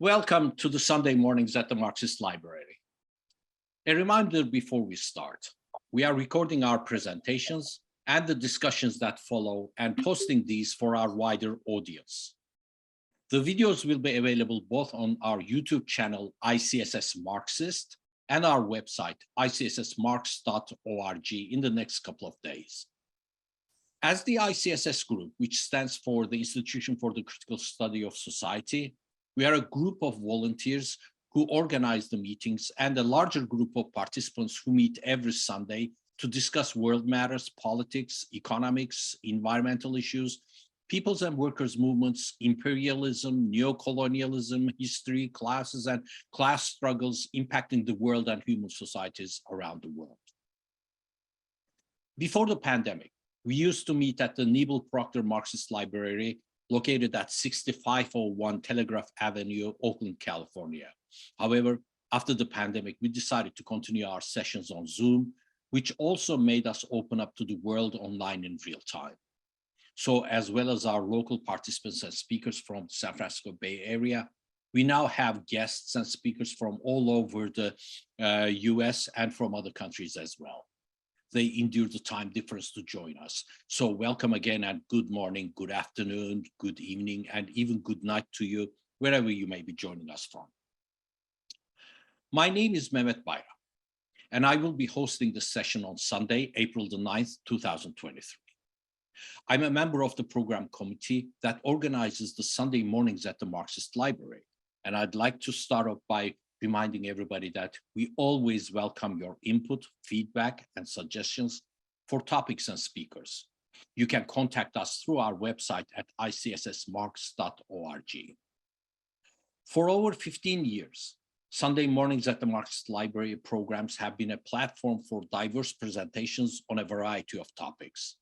Welcome to the Sunday mornings at the Marxist Library. A reminder before we start, we are recording our presentations and the discussions that follow and posting these for our wider audience. The videos will be available both on our YouTube channel, ICSS Marxist, and our website, icssmarx.org in the next couple of days. As the ICSS group, which stands for the Institution for the Critical Study of Society, we are a group of volunteers who organize the meetings and a larger group of participants who meet every Sunday to discuss world matters, politics, economics, environmental issues, people's and workers' movements, imperialism, neocolonialism, history, classes, and class struggles impacting the world and human societies around the world. Before the pandemic, we used to meet at the Nebel Proctor Marxist Library located at 6501 Telegraph Avenue, Oakland, California. However, after the pandemic, we decided to continue our sessions on Zoom, which also made us open up to the world online in real time. So as well as our local participants and speakers from the San Francisco Bay Area, we now have guests and speakers from all over the US and from other countries as well. They endure the time difference to join us. So welcome again and good morning, good afternoon, good evening, and even good night to you, wherever you may be joining us from. My name is Mehmet Bayram, and I will be hosting the session on Sunday, April the 9th, 2023. I'm a member of the program committee that organizes the Sunday mornings at the Marxist Library, and I'd like to start off by reminding everybody that we always welcome your input, feedback, and suggestions for topics and speakers. You can contact us through our website at icssmarx.org. For over 15 years, Sunday mornings at the Marxist Library programs have been a platform for diverse presentations on a variety of topics.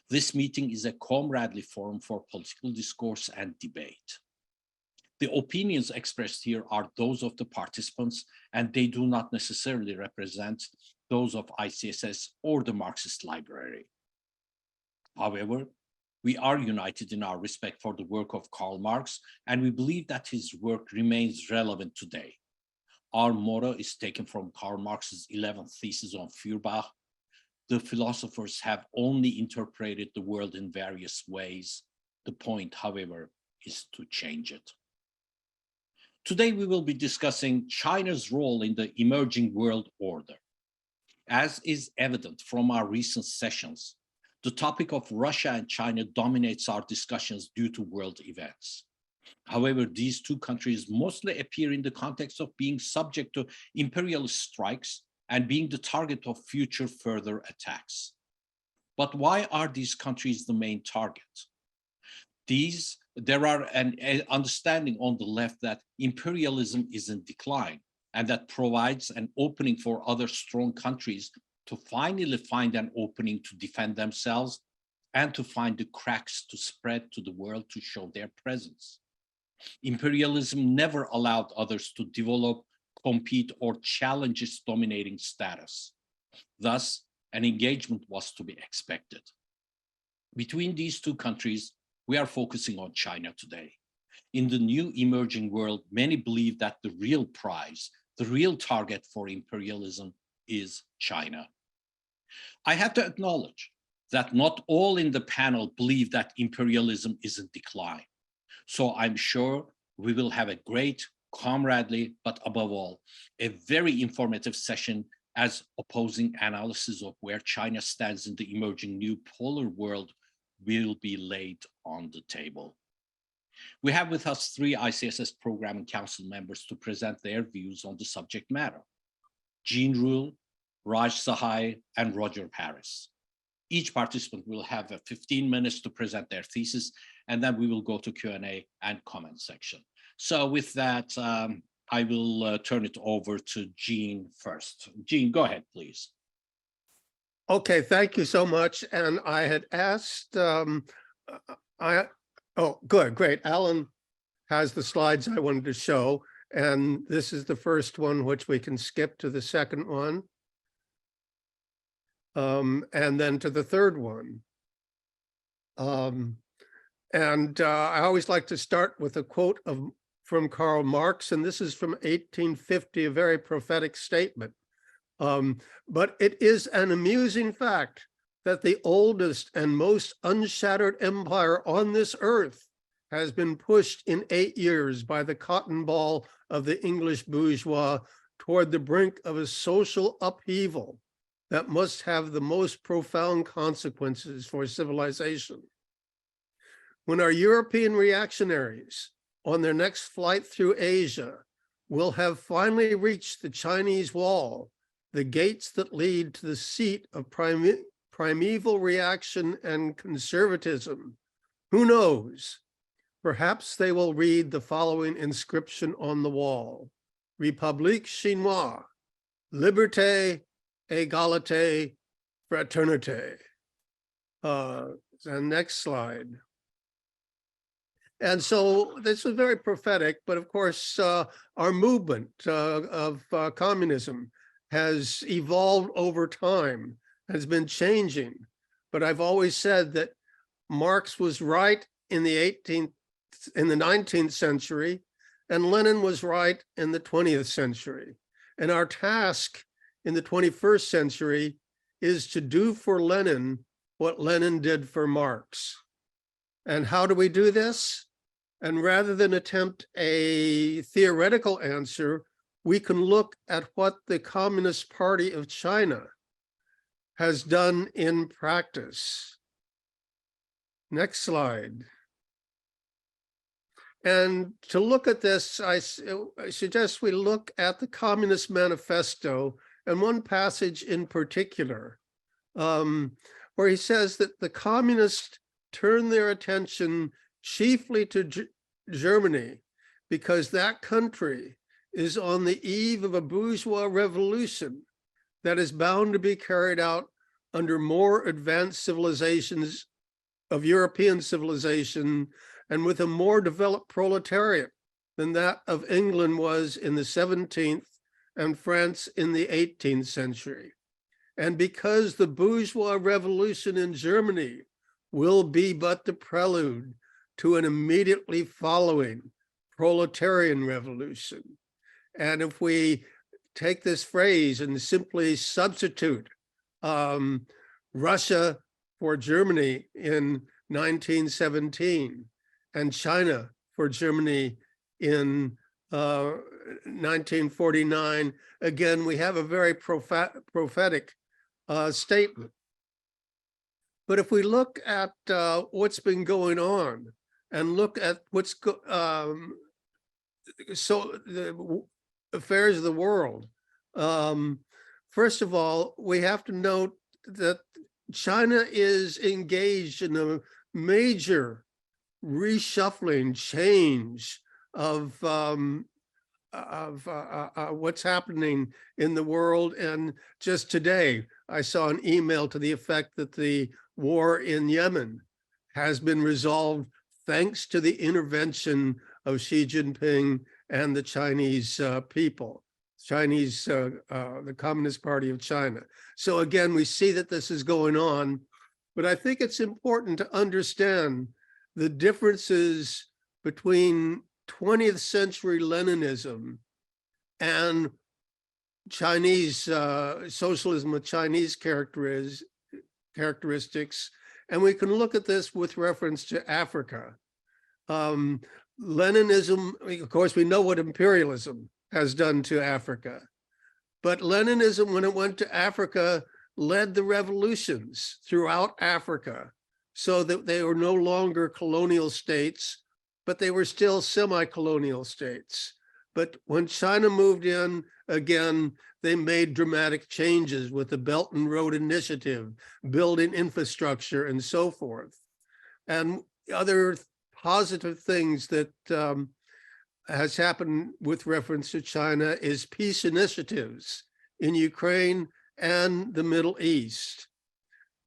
This meeting is a comradely forum for political discourse and debate. The opinions expressed here are those of the participants, and they do not necessarily represent those of ICSS or the Marxist Library. However, we are united in our respect for the work of Karl Marx, and we believe that his work remains relevant today. Our motto is taken from Karl Marx's 11th thesis on Feuerbach. The philosophers have only interpreted the world in various ways. The point, however, is to change it. Today, we will be discussing China's role in the emerging world order. As is evident from our recent sessions, the topic of Russia and China dominates our discussions due to world events. However, these two countries mostly appear in the context of being subject to imperialist strikes and being the target of future further attacks. But why are these countries the main target? There are an understanding on the left that imperialism is in decline and that provides an opening for other strong countries to finally find an opening to defend themselves and to find the cracks to spread to the world to show their presence. Imperialism never allowed others to develop, compete, or challenge its dominating status. Thus, an engagement was to be expected. Between these two countries, we are focusing on China today. In the new emerging world, many believe that the real prize, the real target for imperialism is China. I have to acknowledge that not all in the panel believe that imperialism is in decline. So I'm sure we will have a great, comradely, but above all, a very informative session as opposing analysis of where China stands in the emerging new polar world will be laid on the table. We have with us three ICSS Program and Council members to present their views on the subject matter: Jean Ruyle, Raj Sahai, and Roger Harris. Each participant will have 15 minutes to present their thesis, and then we will go to Q&A and comment section. So with that, I will turn it over to Jean first. Jean, go ahead, please. Okay, thank you so much. And I had asked, oh, good, great. Alan has the slides I wanted to show, and this is the first one, which we can skip to the second one, and then to the third one. I always like to start with a quote from Karl Marx, and this is from 1850, a very prophetic statement. But it is an amusing fact that the oldest and most unshattered empire on this earth has been pushed in 8 years by the cotton ball of the English bourgeois toward the brink of a social upheaval that must have the most profound consequences for civilization. When our European reactionaries on their next flight through Asia will have finally reached the Chinese wall, the gates that lead to the seat of primeval reaction and conservatism, who knows? Perhaps they will read the following inscription on the wall: République Chinoise, Liberté, Égalité, Fraternité. And next slide. And so this was very prophetic, but of course, our movement of communism has evolved over time, has been changing. But I've always said that Marx was right in the 19th century, and Lenin was right in the 20th century. And our task in the 21st century is to do for Lenin what Lenin did for Marx. And how do we do this? And rather than attempt a theoretical answer, we can look at what the Communist Party of China has done in practice. Next slide. And to look at this, I suggest we look at the Communist Manifesto and one passage in particular, where he says that the communists turn their attention chiefly to Germany because that country is on the eve of a bourgeois revolution that is bound to be carried out under more advanced civilizations of European civilization and with a more developed proletariat than that of England was in the 17th and France in the 18th century. And because the bourgeois revolution in Germany will be but the prelude to an immediately following proletarian revolution. And if we take this phrase and simply substitute Russia for Germany in 1917 and China for Germany in 1949, again, we have a very prophetic statement. But if we look at what's been going on and look at what's the affairs of the world, first of all, we have to note that China is engaged in a major reshuffling change of what's happening in the world. And just today, I saw an email to the effect that the war in Yemen has been resolved thanks to the intervention of Xi Jinping and the Chinese people, the Communist Party of China. So again, we see that this is going on, but I think it's important to understand the differences between 20th century Leninism and Chinese socialism with Chinese characteristics. And we can look at this with reference to Africa. Leninism, of course, we know what imperialism has done to Africa, but Leninism, when it went to Africa, led the revolutions throughout Africa so that they were no longer colonial states, but they were still semi-colonial states. But when China moved in, again, they made dramatic changes with the Belt and Road Initiative, building infrastructure and so forth. And other positive things that has happened with reference to China is peace initiatives in Ukraine and the Middle East.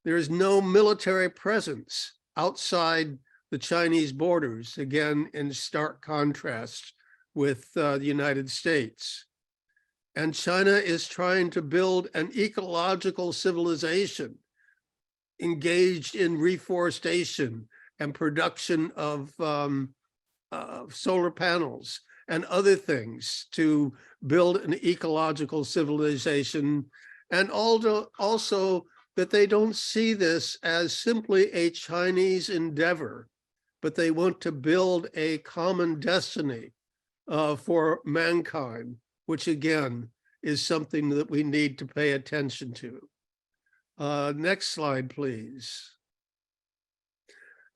There is no military presence outside the Chinese borders, again, in stark contrast with the United States. And China is trying to build an ecological civilization engaged in reforestation and production of solar panels and other things to build an ecological civilization, and also that they don't see this as simply a Chinese endeavor, but they want to build a common destiny for mankind, which again is something that we need to pay attention to. Next slide, please.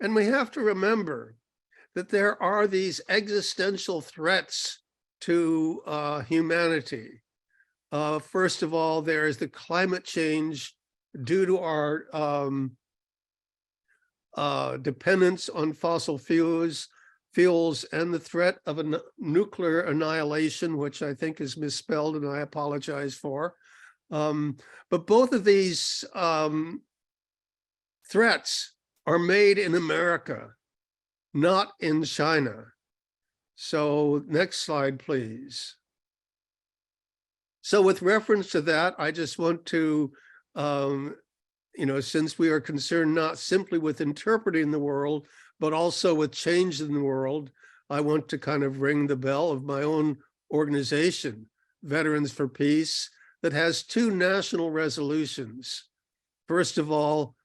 And we have to remember that there are these existential threats to humanity. First of all, there is the climate change due to our dependence on fossil fuels, and the threat of a nuclear annihilation, which I think is misspelled and I apologize for. But both of these threats are made in America, not in China. So next slide, please. So with reference to that, I just want to, since we are concerned not simply with interpreting the world, but also with change in the world, I want to kind of ring the bell of my own organization, Veterans for Peace, that has two national resolutions. First of all,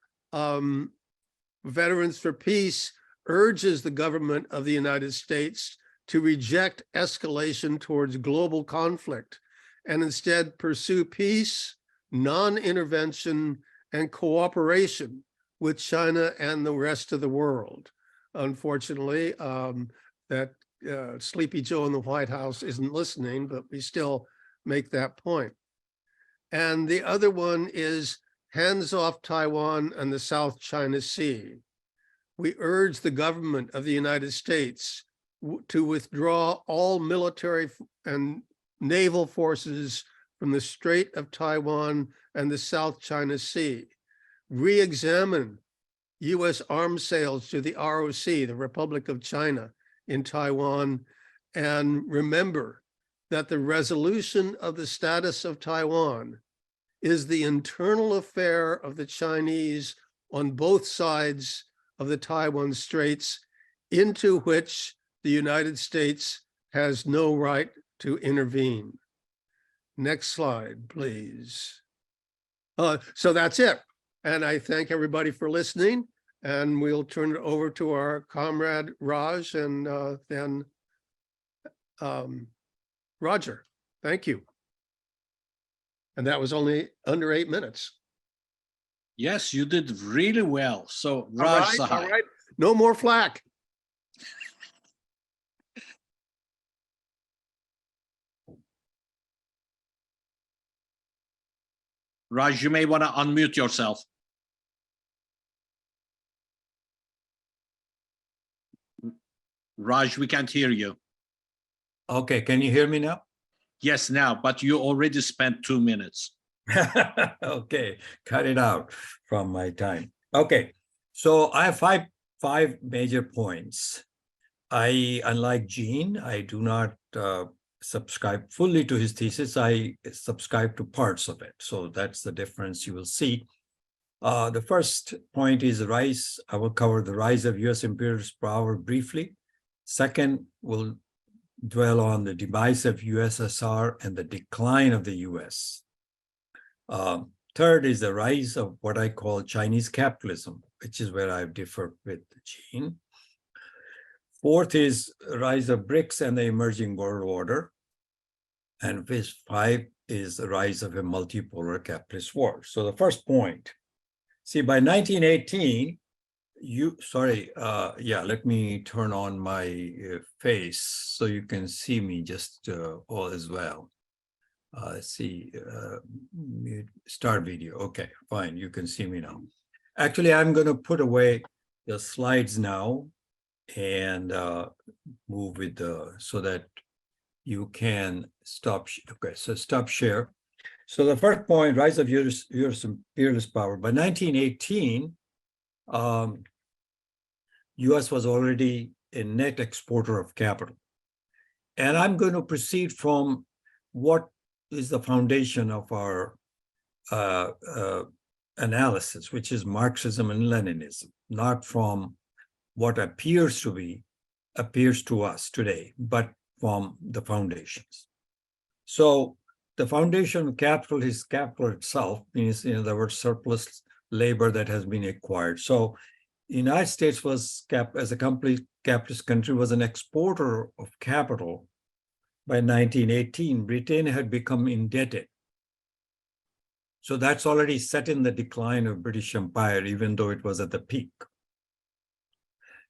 Veterans for Peace urges the government of the United States to reject escalation towards global conflict and instead pursue peace, non-intervention, and cooperation with China and the rest of the world. Unfortunately, that Sleepy Joe in the White House isn't listening, but we still make that point. And the other one is hands off Taiwan and the South China Sea. We urge the government of the United States to withdraw all military and naval forces from the Strait of Taiwan and the South China Sea, re-examine US arms sales to the ROC, the Republic of China in Taiwan, and remember that the resolution of the status of Taiwan is the internal affair of the Chinese on both sides of the Taiwan Straits, into which the United States has no right to intervene. Next slide, please. So that's it. And I thank everybody for listening, and we'll turn it over to our comrade Raj and then Roger. Thank you. And that was only under 8 minutes. Yes, you did really well. So Raj Sahai. All right. No more flack. Raj, you may want to unmute yourself. Raj, we can't hear you. Okay, can you hear me now? Yes, now, but you already spent 2 minutes. Okay, cut it out from my time. Okay, so I have five major points. Unlike Gene, I do not subscribe fully to his thesis. I subscribe to parts of it. So that's the difference you will see. The first point is the rise. I will cover the rise of US imperialist power briefly. Second, we'll dwell on the demise of USSR and the decline of the US. Third is the rise of what I call Chinese capitalism, which is where I differ with Gene. Fourth is rise of BRICS and the emerging world order. And five is the rise of a multipolar capitalist world. So the first point, see, by 1918, let me turn on my face so you can see me just all as well. Let's see, start video. Okay, fine, you can see me now. Actually, I'm going to put away the slides now and move with so that you can stop. Okay, so stop share. So the first point, rise of US imperialist power. By 1918, US was already a net exporter of capital. And I'm going to proceed from what is the foundation of our analysis, which is Marxism and Leninism, not from what appears to us today, but from the foundations. So the foundation of capital is capital itself, means the word surplus labor that has been acquired. So the United States was as a complete capitalist country was an exporter of capital. By 1918, Britain had become indebted. So that's already set in the decline of British Empire, even though it was at the peak.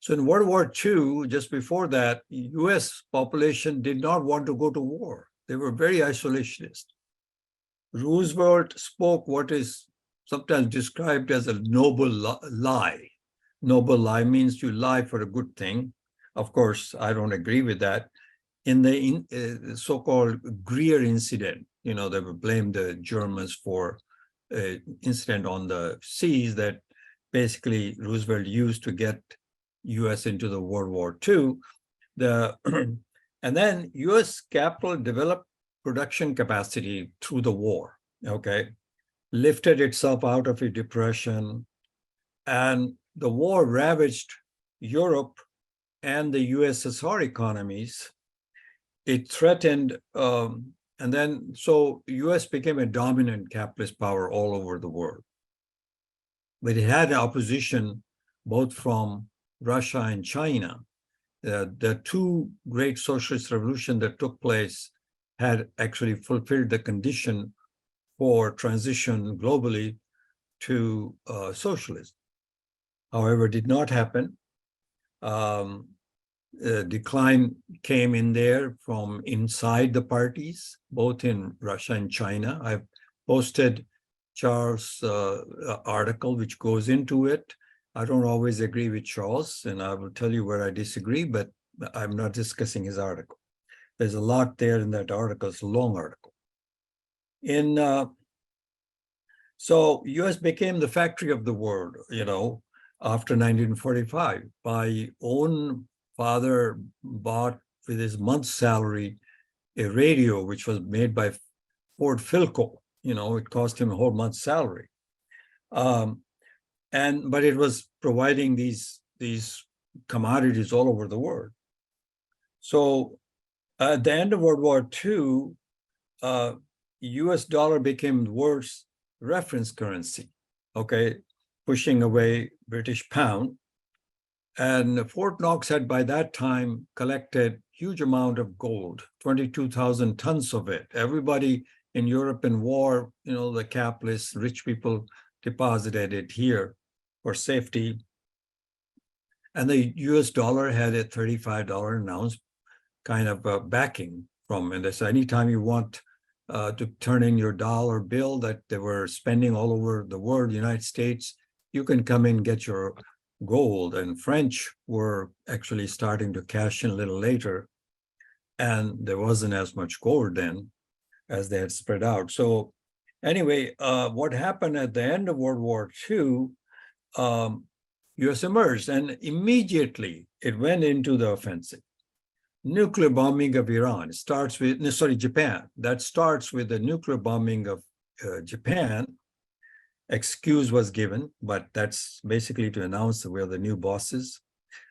So in World War II, just before that, US population did not want to go to war. They were very isolationist. Roosevelt spoke what is sometimes described as a noble lie. Noble lie means you lie for a good thing. Of course, I don't agree with that. In the so-called Greer incident, they would blame the Germans for an incident on the seas that basically Roosevelt used to get US into the World War II. And then US capital developed production capacity through the war, lifted itself out of a depression, and the war ravaged Europe and the USSR economies. It threatened, and then so US became a dominant capitalist power all over the world. But it had opposition both from Russia and China. The two great socialist revolutions that took place had actually fulfilled the condition for transition globally to socialism. However, it did not happen. Decline came in there from inside the parties, both in Russia and China. I've posted Charles' article, which goes into it. I don't always agree with Charles, and I will tell you where I disagree, but I'm not discussing his article. There's a lot there in that article. It's a long article. So US became the factory of the world, after 1945. My own father bought with his month's salary a radio, which was made by Ford Philco. It cost him a whole month's salary. But it was providing these commodities all over the world. So at the end of World War II, US dollar became the world's reference currency, pushing away British pound. And Fort Knox had by that time collected huge amount of gold, 22,000 tons of it. Everybody in Europe in war, the capitalists, rich people deposited it here for safety. And the US dollar had a $35 an ounce kind of backing from, and they said, anytime you want to turn in your dollar bill that they were spending all over the world, United States, you can come in and get your gold. And French were actually starting to cash in a little later, and there wasn't as much gold then as they had spread out. So anyway, what happened at the end of World War II, US emerged, and immediately it went into the offensive. Nuclear bombing of Iran starts with, Japan. That starts with the nuclear bombing of Japan. Excuse was given, but that's basically to announce that we're the new bosses.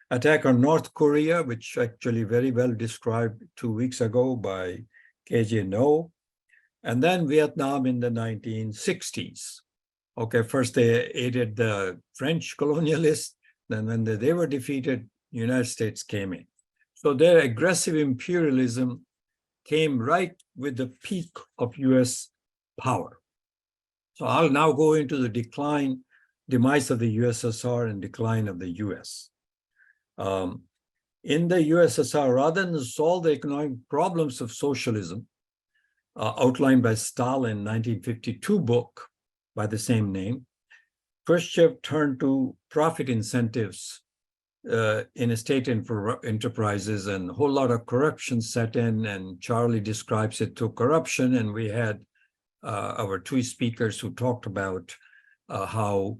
Attack on North Korea, which actually very well described 2 weeks ago by KJ No. And then Vietnam in the 1960s. First they aided the French colonialists. Then when they were defeated, the United States came in. So their aggressive imperialism came right with the peak of US power. So I'll now go into the demise of the USSR and decline of the US. In the USSR, rather than solve the economic problems of socialism, outlined by Stalin 1952 book by the same name, Khrushchev turned to profit incentives in state enterprises, and a whole lot of corruption set in, and Charlie describes it through corruption. And we had our two speakers who talked about how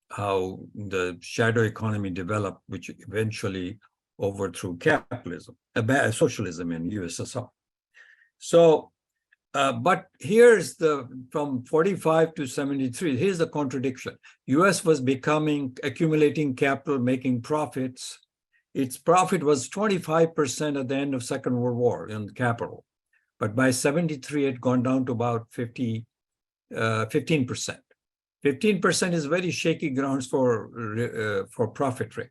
the shadow economy developed, which eventually overthrew capitalism, socialism in USSR. So, but here's from 45 to 73, here's the contradiction. US was accumulating capital, making profits, its profit was 25% at the end of Second World War in the capital. But by 73, it had gone down to about 15%. 15% is very shaky grounds for profit rate.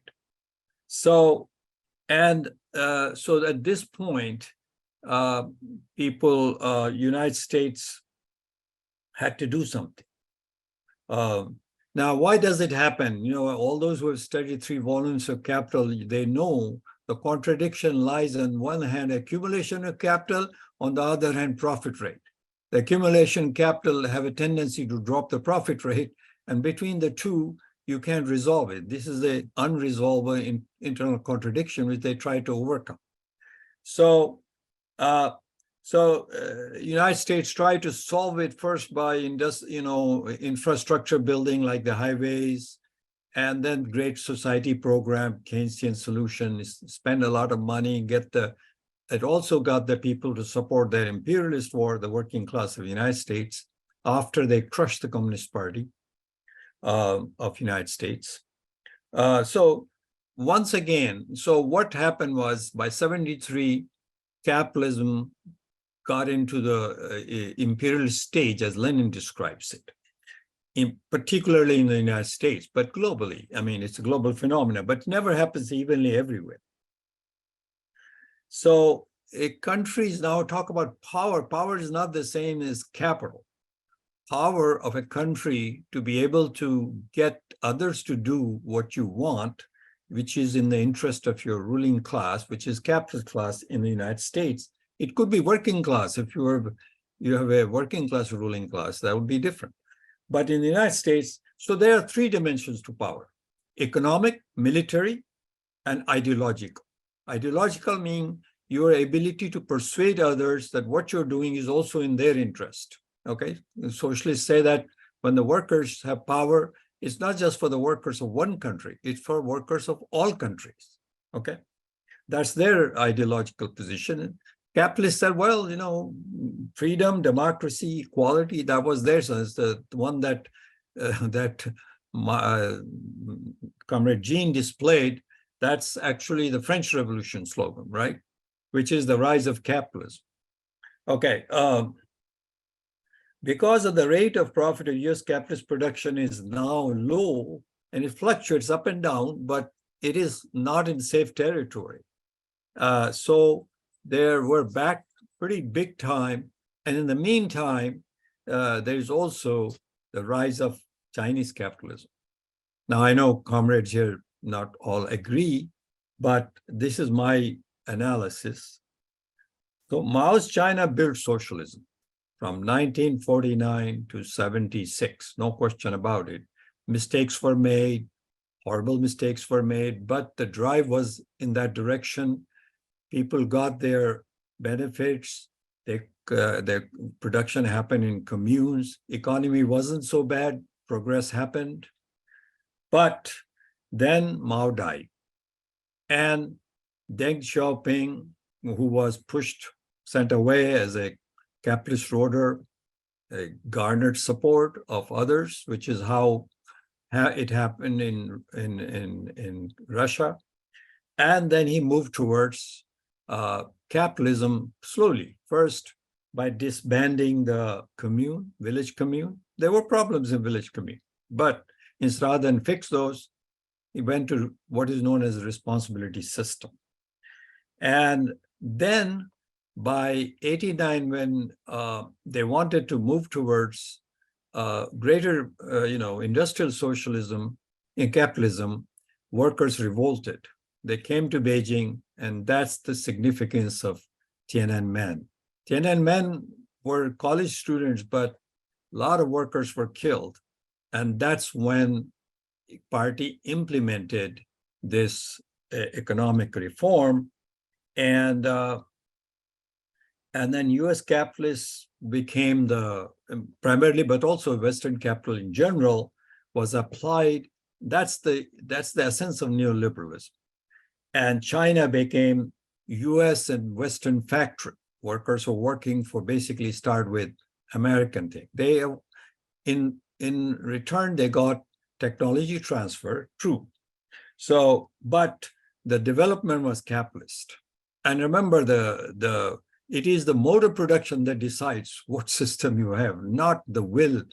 So, so at this point, United States had to do something. Now, why does it happen? You know, all those who have studied 3 volumes of Capital, they know the contradiction lies on one hand, accumulation of capital, on the other hand, profit rate. The accumulation capital have a tendency to drop the profit rate, and between the two, you can't resolve it. This is an unresolvable internal contradiction which they try to overcome. So, United States tried to solve it first by infrastructure building like the highways, and then Great Society program, Keynesian solution, spend a lot of money, it also got the people to support their imperialist war, the working class of the United States, after they crushed the Communist Party of United States. So once again, so what happened was by 73, capitalism got into the imperialist stage as Lenin describes it, particularly in the United States, but globally. I mean, it's a global phenomenon, but never happens evenly everywhere. So countries now talk about power. Power is not the same as capital. Power of a country to be able to get others to do what you want, which is in the interest of your ruling class, which is capitalist class in the United States. It could be working class. If you have a working class or ruling class, that would be different. But in the United States, so there are 3 dimensions to power: economic, military, and ideological. Ideological means your ability to persuade others that what you're doing is also in their interest. Okay, the socialists say that when the workers have power, it's not just for the workers of one country, it's for workers of all countries. Okay, that's their ideological position. Capitalists said, well, freedom, democracy, equality, that was theirs. So it's the one that Comrade Jean displayed. That's actually the French Revolution slogan, right? Which is the rise of capitalism. Okay. Because of the rate of profit of US capitalist production is now low, and it fluctuates up and down, but it is not in safe territory. So we're back pretty big time. And in the meantime, there's also the rise of Chinese capitalism. Now, I know comrades here not all agree, but this is my analysis. So Mao's China built socialism from 1949 to 76, no question about it. Mistakes were made, horrible mistakes were made, but the drive was in that direction. People got their benefits. Their production happened in communes. Economy wasn't so bad. Progress happened. But then Mao died. And Deng Xiaoping, who was sent away as a capitalist ruler, garnered support of others, which is how it happened in Russia. And then he moved towards capitalism slowly. First, by disbanding the commune, village commune. There were problems in village commune, but rather than fix those, he went to what is known as a responsibility system. And then by 89, when they wanted to move towards greater, industrial socialism in capitalism, workers revolted. They came to Beijing, and that's the significance of Tiananmen. Tiananmen were college students, but a lot of workers were killed. And that's when the party implemented this economic reform. And then US capitalists became primarily, but also Western capital in general was applied. That's the essence of neoliberalism. And China became US and Western factory. Workers were working for basically start with American thing. They, in return, they got technology transfer, true. So, but the development was capitalist. And remember, it is the mode of production that decides what system you have, not the will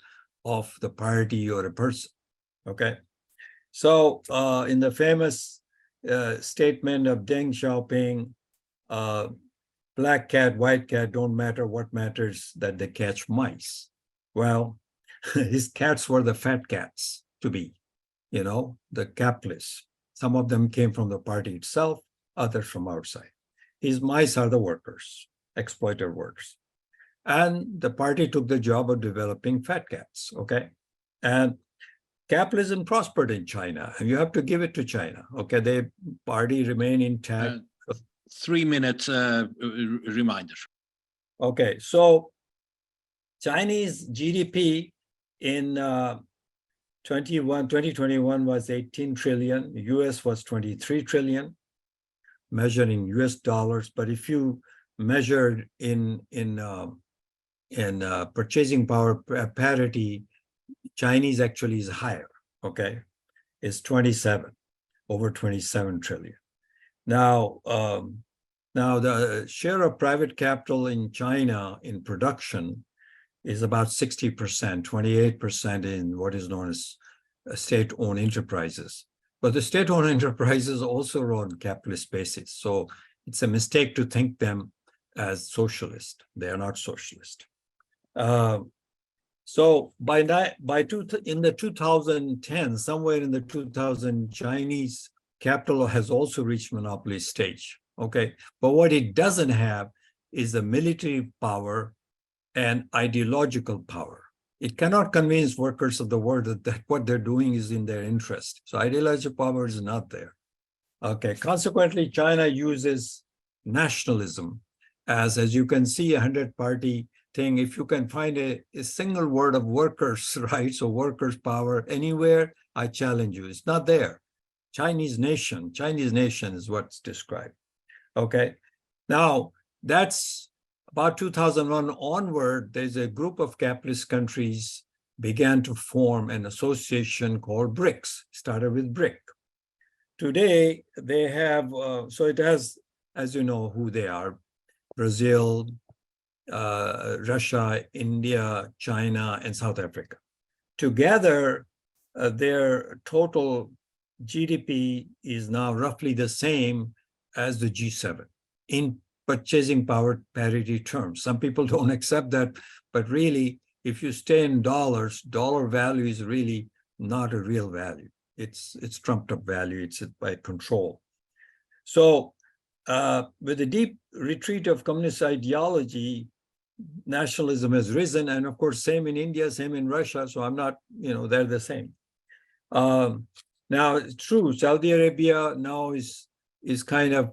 of the party or a person. Okay. So in the famous statement of Deng Xiaoping, black cat, white cat don't matter. What matters that they catch mice. Well, his cats were the fat cats to be, the capitalists. Some of them came from the party itself, others from outside. His mice are the workers, exploited workers. And the party took the job of developing fat cats, okay? And capitalism prospered in China, and you have to give it to China, okay? The party remained intact. 3 minutes reminder. Okay, so Chinese GDP in 2021 was 18 trillion, US was 23 trillion, measured in US dollars. But if you measured in purchasing power parity, Chinese actually is higher, okay? It's 27, over 27 trillion. Now, the share of private capital in China in production is about 60%, 28% in what is known as state-owned enterprises. But the state-owned enterprises also run capitalist basis. So it's a mistake to think them as socialist. They are not socialist. So in the 2010, somewhere in the 2000, Chinese capital has also reached monopoly stage. Okay, but what it doesn't have is the military power and ideological power. It cannot convince workers of the world that what they're doing is in their interest. So ideological power is not there. Okay, consequently, China uses nationalism as you can see, a 100-party thing. If you can find a single word of workers' rights or workers' power anywhere, I challenge you. It's not there. Chinese nation is what's described. Okay, now that's about 2001 onward, there's a group of capitalist countries began to form an association called BRICS, started with BRIC. Today, they have, so it has, as you know, who they are, Brazil, Russia, India, China, and South Africa. Together, their total GDP is now roughly the same as the G7 in purchasing power parity terms. Some people don't accept that, but really, if you stay in dollars, dollar value is really not a real value. It's trumped up value, it's by control. So with the deep retreat of communist ideology, nationalism has risen, and of course, same in India, same in Russia, so I'm not, they're the same. Now, it's true, Saudi Arabia now is kind of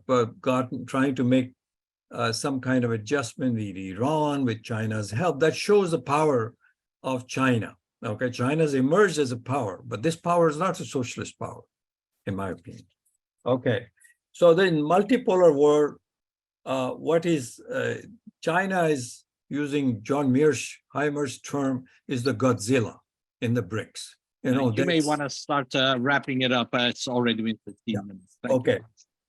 trying to make some kind of adjustment with Iran, with China's help. That shows the power of China. Okay, China's emerged as a power, but this power is not a socialist power, in my opinion. Okay, so then multipolar world, what is China is using John Mearsheimer's term is the Godzilla in the BRICS. You may want to start wrapping it up. It's already been 15 minutes. Thank you.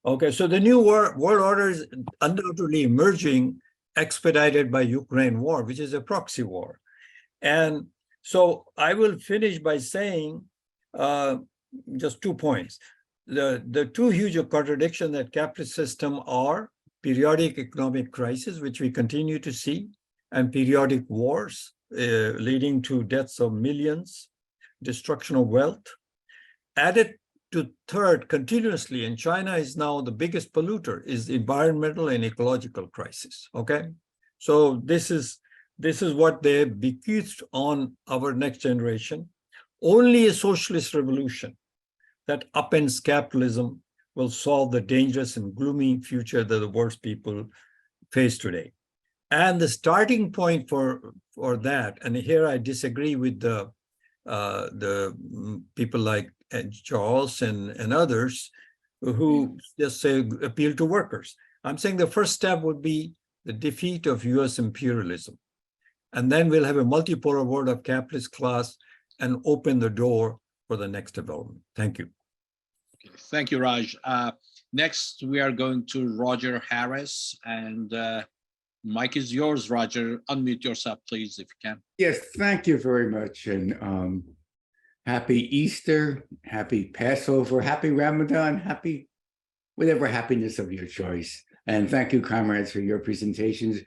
Okay, so the new world order is undoubtedly emerging, expedited by Ukraine war, which is a proxy war. And so I will finish by saying just 2 points. The two huge contradictions that capitalist system are periodic economic crisis, which we continue to see, and periodic wars leading to deaths of millions, destruction of wealth. Added to third, continuously, and China is now the biggest polluter, is environmental and ecological crisis. Okay, so this is what they bequeathed on our next generation. Only a socialist revolution that upends capitalism will solve the dangerous and gloomy future that the world's people face today. And the starting point for that, and here I disagree with the people like Charles and others who just say appeal to workers. I'm saying the first step would be the defeat of US imperialism. And then we'll have a multipolar world of capitalist class and open the door for the next development. Thank you. Okay. Thank you, Raj. Next, we are going to Roger Harris, and mic is yours, Roger. Unmute yourself, please, if you can. Yes, thank you very much. And happy Easter, happy Passover, happy Ramadan, happy whatever happiness of your choice. And thank you, comrades, for your presentations.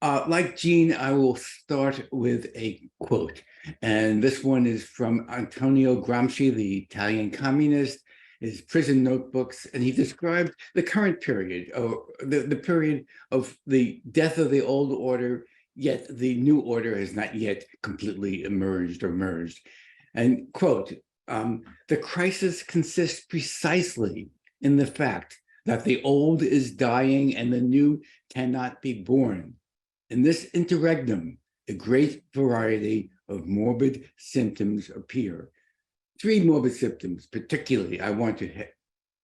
Like Gene, I will start with a quote. And this one is from Antonio Gramsci, the Italian communist, his prison notebooks. And he described the current period, or the period of the death of the old order, yet the new order has not yet completely emerged or merged. And quote, the crisis consists precisely in the fact that the old is dying and the new cannot be born. In this interregnum, a great variety of morbid symptoms appear. Three morbid symptoms, particularly, I want to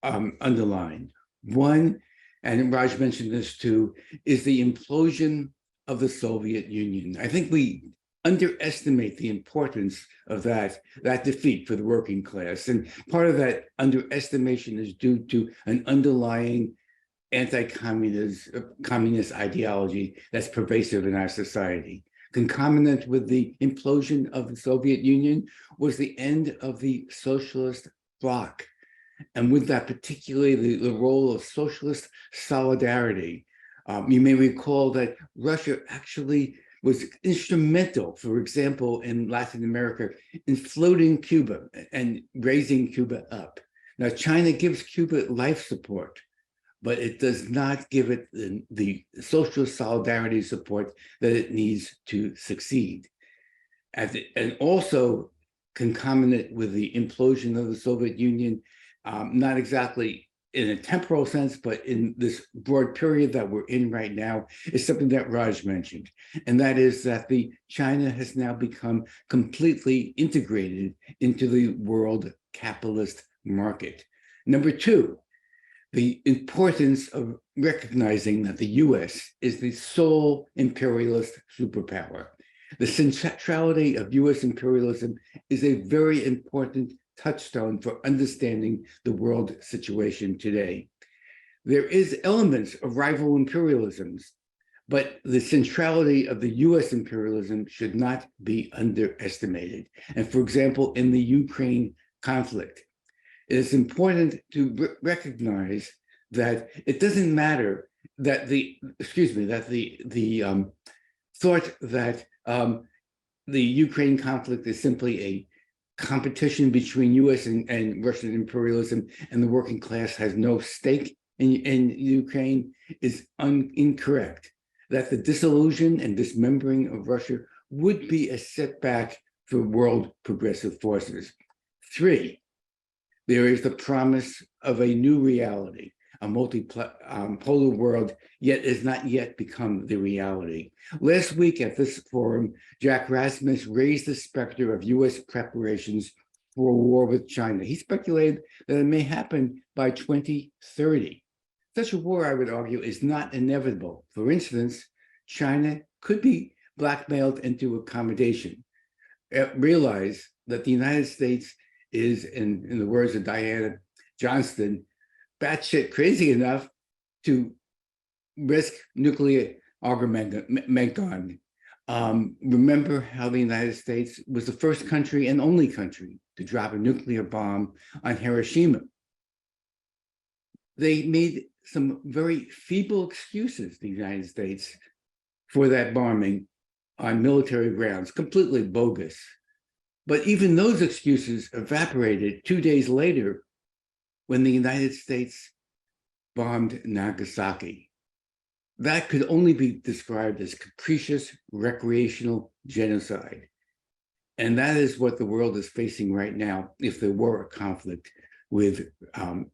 underline. One, and Raj mentioned this too, is the implosion of the Soviet Union. I think we underestimate the importance of that defeat for the working class. And part of that underestimation is due to an underlying anti-communist ideology that's pervasive in our society. Concomitant with the implosion of the Soviet Union was the end of the socialist bloc. And with that, particularly the role of socialist solidarity. You may recall that Russia actually was instrumental, for example, in Latin America, in floating Cuba and raising Cuba up. Now, China gives Cuba life support, but it does not give it the social solidarity support that it needs to succeed. And also concomitant with the implosion of the Soviet Union, not exactly in a temporal sense, but in this broad period that we're in right now, is something that Raj mentioned. And that is that China has now become completely integrated into the world capitalist market. Number two, the importance of recognizing that the US is the sole imperialist superpower. The centrality of US imperialism is a very important touchstone for understanding the world situation today. There is elements of rival imperialisms, but the centrality of the US imperialism should not be underestimated. And for example, in the Ukraine conflict, it is important to recognize that it doesn't matter that the thought that the Ukraine conflict is simply a competition between US and Russian imperialism and the working class has no stake in Ukraine is incorrect. That the dissolution and dismembering of Russia would be a setback for world progressive forces. Three, there is the promise of a new reality, a multipolar world, yet has not yet become the reality. Last week at this forum, Jack Rasmus raised the specter of US preparations for a war with China. He speculated that it may happen by 2030. Such a war, I would argue, is not inevitable. For instance, China could be blackmailed into accommodation. Realize that the United States is, in the words of Diana Johnston, batshit crazy enough to risk nuclear Armageddon. Remember how the United States was the first country and only country to drop a nuclear bomb on Hiroshima. They made some very feeble excuses, the United States, for that bombing on military grounds, completely bogus. But even those excuses evaporated 2 days later when the United States bombed Nagasaki. That could only be described as capricious recreational genocide. And that is what the world is facing right now if there were a conflict with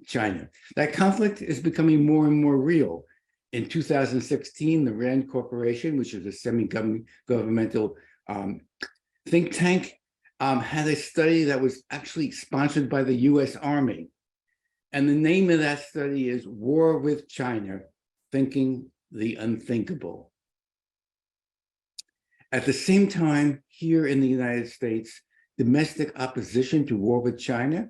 China. That conflict is becoming more and more real. In 2016, the RAND Corporation, which is a semi-governmental think tank, had a study that was actually sponsored by the US Army. And the name of that study is War with China, Thinking the Unthinkable. At the same time, here in the United States, domestic opposition to war with China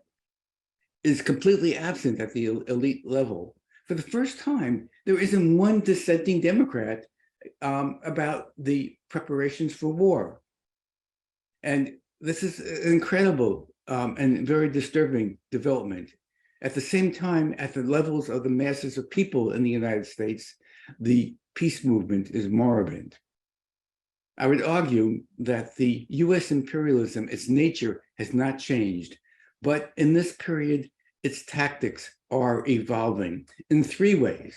is completely absent at the elite level. For the first time, there isn't one dissenting Democrat about the preparations for war. And this is an incredible and very disturbing development. At the same time, at the levels of the masses of people in the United States, the peace movement is moribund. I would argue that the US imperialism, its nature has not changed, but in this period, its tactics are evolving in three ways.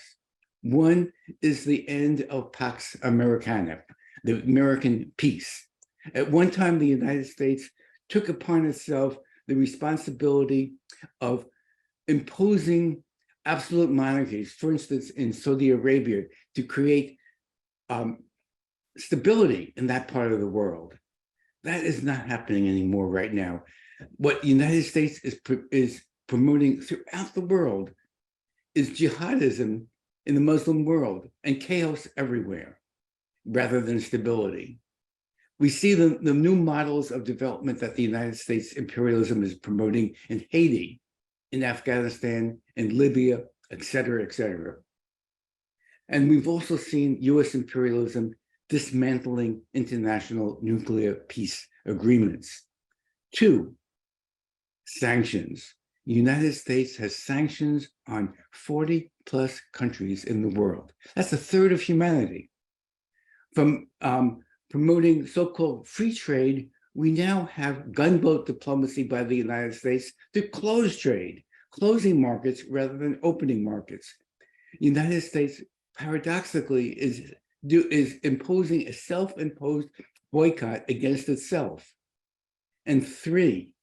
One is the end of Pax Americana, the American peace. At one time, the United States took upon itself the responsibility of imposing absolute monarchies, for instance, in Saudi Arabia, to create stability in that part of the world. That is not happening anymore right now. What the United States is promoting throughout the world is jihadism in the Muslim world and chaos everywhere, rather than stability. We see the new models of development that the United States imperialism is promoting in Haiti, in Afghanistan, in Libya, et cetera, et cetera. And we've also seen US imperialism dismantling international nuclear peace agreements. Two, sanctions. The United States has sanctions on 40 plus countries in the world. That's a third of humanity. From promoting so-called free trade, we now have gunboat diplomacy by the United States to close trade, closing markets rather than opening markets. The United States, paradoxically, is imposing a self-imposed boycott against itself. And three,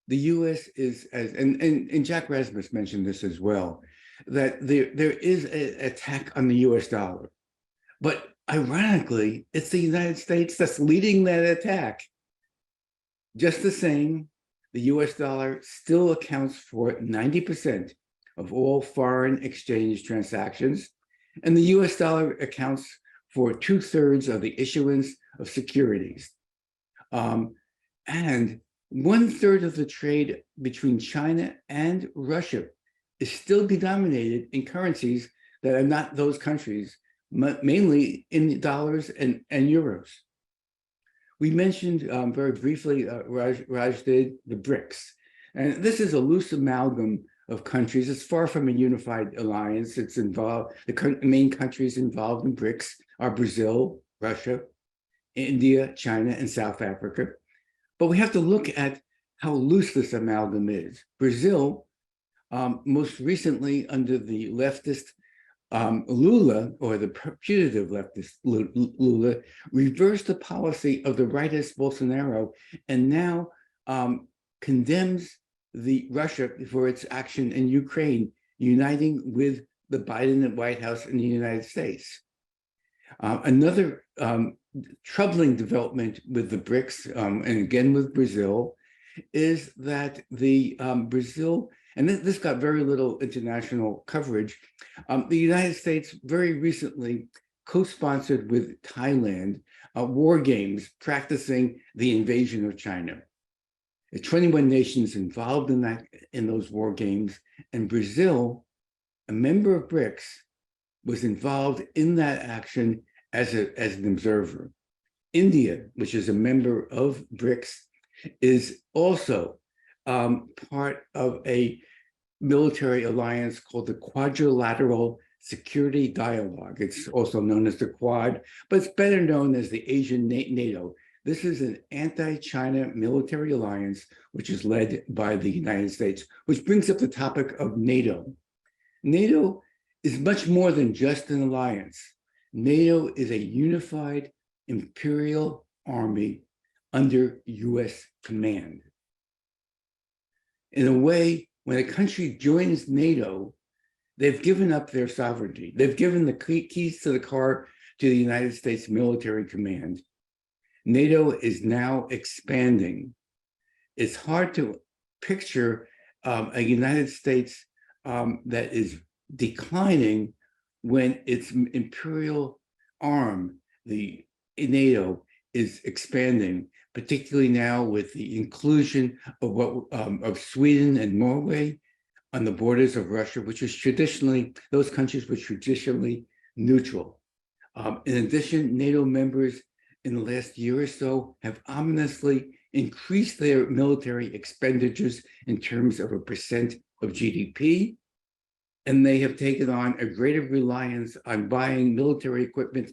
the US is, and Jack Rasmus mentioned this as well, that there is an attack on the US dollar. But ironically, it's the United States that's leading that attack. Just the same, the US dollar still accounts for 90% of all foreign exchange transactions, and the US dollar accounts for 2/3 of the issuance of securities. And 1/3 of the trade between China and Russia is still denominated in currencies that are not those countries, mainly in dollars and euros. We mentioned very briefly, Raj did, the BRICS. And this is a loose amalgam of countries. It's far from a unified alliance. It's involved, the main countries involved in BRICS are Brazil, Russia, India, China, and South Africa. But we have to look at how loose this amalgam is. Brazil, most recently under the leftist Lula, or the putative leftist Lula, reversed the policy of the rightist Bolsonaro and now condemns Russia for its action in Ukraine, uniting with the Biden White House in the United States. Another troubling development with the BRICS, and again with Brazil, is that the Brazil, and this got very little international coverage, the United States very recently co-sponsored with Thailand war games practicing the invasion of China. 21 nations involved in those war games, and Brazil, a member of BRICS, was involved in that action as an observer. India, which is a member of BRICS, is also part of a military alliance called the Quadrilateral Security Dialogue. It's also known as the Quad, but it's better known as the Asian NATO. This is an anti-China military alliance, which is led by the United States, which brings up the topic of NATO. NATO is much more than just an alliance. NATO is a unified imperial army under US command. In a way, when a country joins NATO, they've given up their sovereignty. They've given the keys to the car to the United States military command. NATO is now expanding. It's hard to picture a United States that is declining when its imperial arm, the NATO, is expanding. particularly now with the inclusion of Sweden and Norway on the borders of Russia, which is traditionally, those countries were traditionally neutral. In addition, NATO members in the last year or so have ominously increased their military expenditures in terms of a percent of GDP, and they have taken on a greater reliance on buying military equipment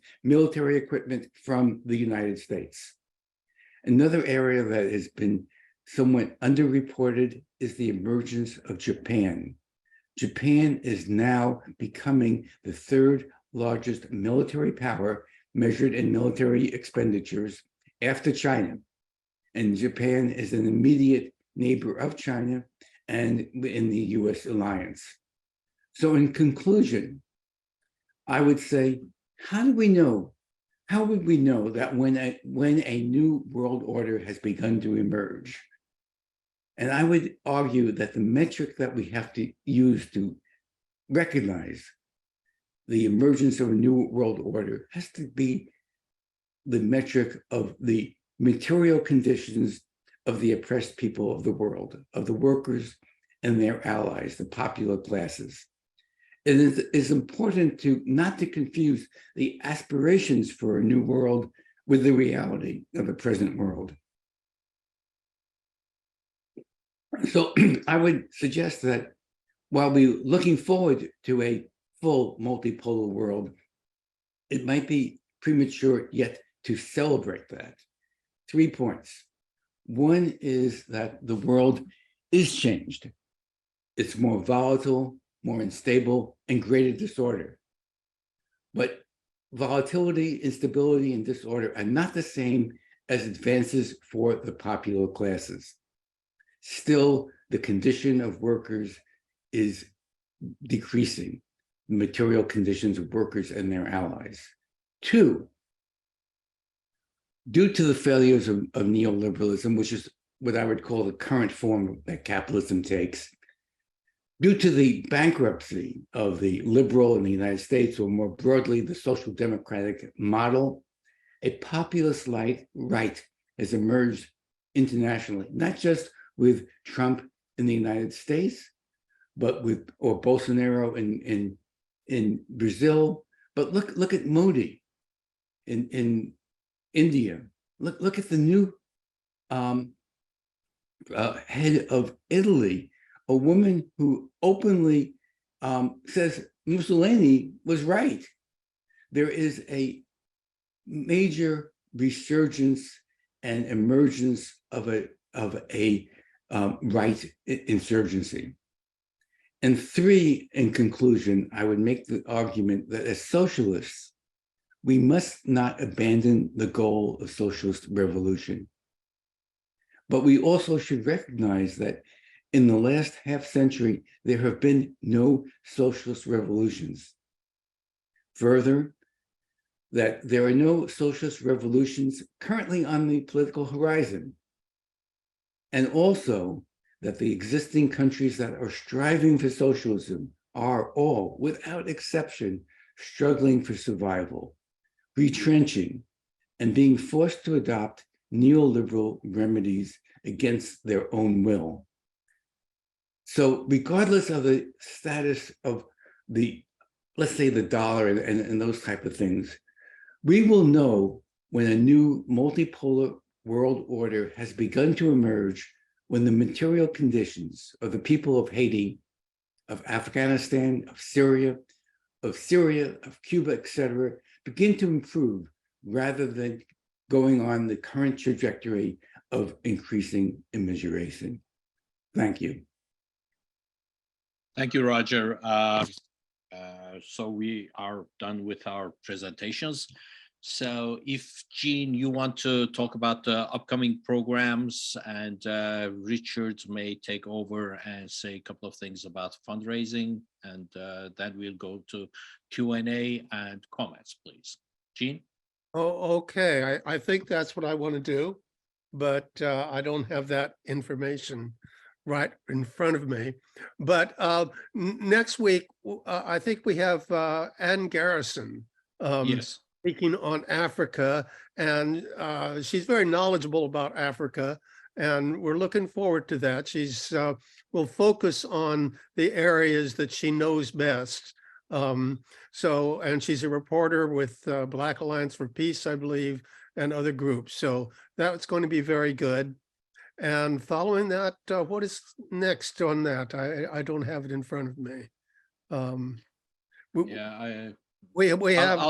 from the United States. Another area that has been somewhat underreported is the emergence of Japan. Japan is now becoming the third largest military power measured in military expenditures after China. And Japan is an immediate neighbor of China and in the US alliance. So in conclusion, I would say, how would we know that when a new world order has begun to emerge? And I would argue that the metric that we have to use to recognize the emergence of a new world order has to be the metric of the material conditions of the oppressed people of the world, of the workers and their allies, the popular classes. It is important not to confuse the aspirations for a new world with the reality of the present world. So I would suggest that while we're looking forward to a full multipolar world, it might be premature yet to celebrate that. 3 points. One is that the world is changed. It's more volatile, more unstable, and greater disorder. But volatility, instability, and disorder are not the same as advances for the popular classes. Still, the condition of workers is decreasing, the material conditions of workers and their allies. 2, due to the failures of neoliberalism, which is what I would call the current form that capitalism takes, due to the bankruptcy of the liberal in the United States, or more broadly, the social democratic model, a populist right has emerged internationally, not just with Trump in the United States, but or Bolsonaro in Brazil. But look at Modi in India. Look at the new head of Italy, a woman who openly says Mussolini was right. There is a major resurgence and emergence of a right insurgency. And 3, in conclusion, I would make the argument that as socialists, we must not abandon the goal of socialist revolution. But we also should recognize that in the last half century, there have been no socialist revolutions. Further, that there are no socialist revolutions currently on the political horizon. And also that the existing countries that are striving for socialism are all, without exception, struggling for survival, retrenching, and being forced to adopt neoliberal remedies against their own will. So regardless of the status of let's say the dollar and those type of things, we will know when a new multipolar world order has begun to emerge, when the material conditions of the people of Haiti, of Afghanistan, of Syria, of Cuba, etc., begin to improve rather than going on the current trajectory of increasing immiseration. Thank you. Thank you, Roger. So we are done with our presentations. So if Jean, you want to talk about the upcoming programs, and Richard may take over and say a couple of things about fundraising, and then we'll go to Q&A and comments, please. Jean? Oh, okay. I think that's what I want to do, but I don't have that information right in front of me. But next week, I think we have Ann Garrison Yes. speaking on Africa, and she's very knowledgeable about Africa, and we're looking forward to that. She's will focus on the areas that she knows best. And she's a reporter with Black Alliance for Peace, I believe, and other groups. So that's going to be very good. And following that, what is next on that? I don't have it in front of me. Yeah, We have.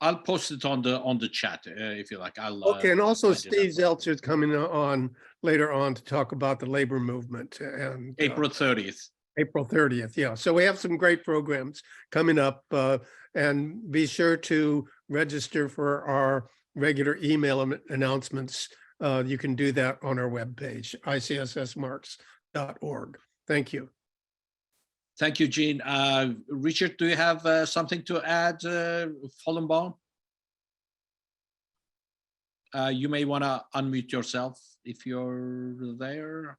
I'll post it on the chat if you like. Okay, and also find it Steve as well. Zeltzer is coming on later on to talk about the labor movement and April 30th. April 30th. Yeah, so we have some great programs coming up, and be sure to register for our regular email announcements. You can do that on our webpage, icssmarks.org. Thank you. Thank you, Gene. Richard, do you have something to add, Fallenbaum? You may want to unmute yourself if you're there.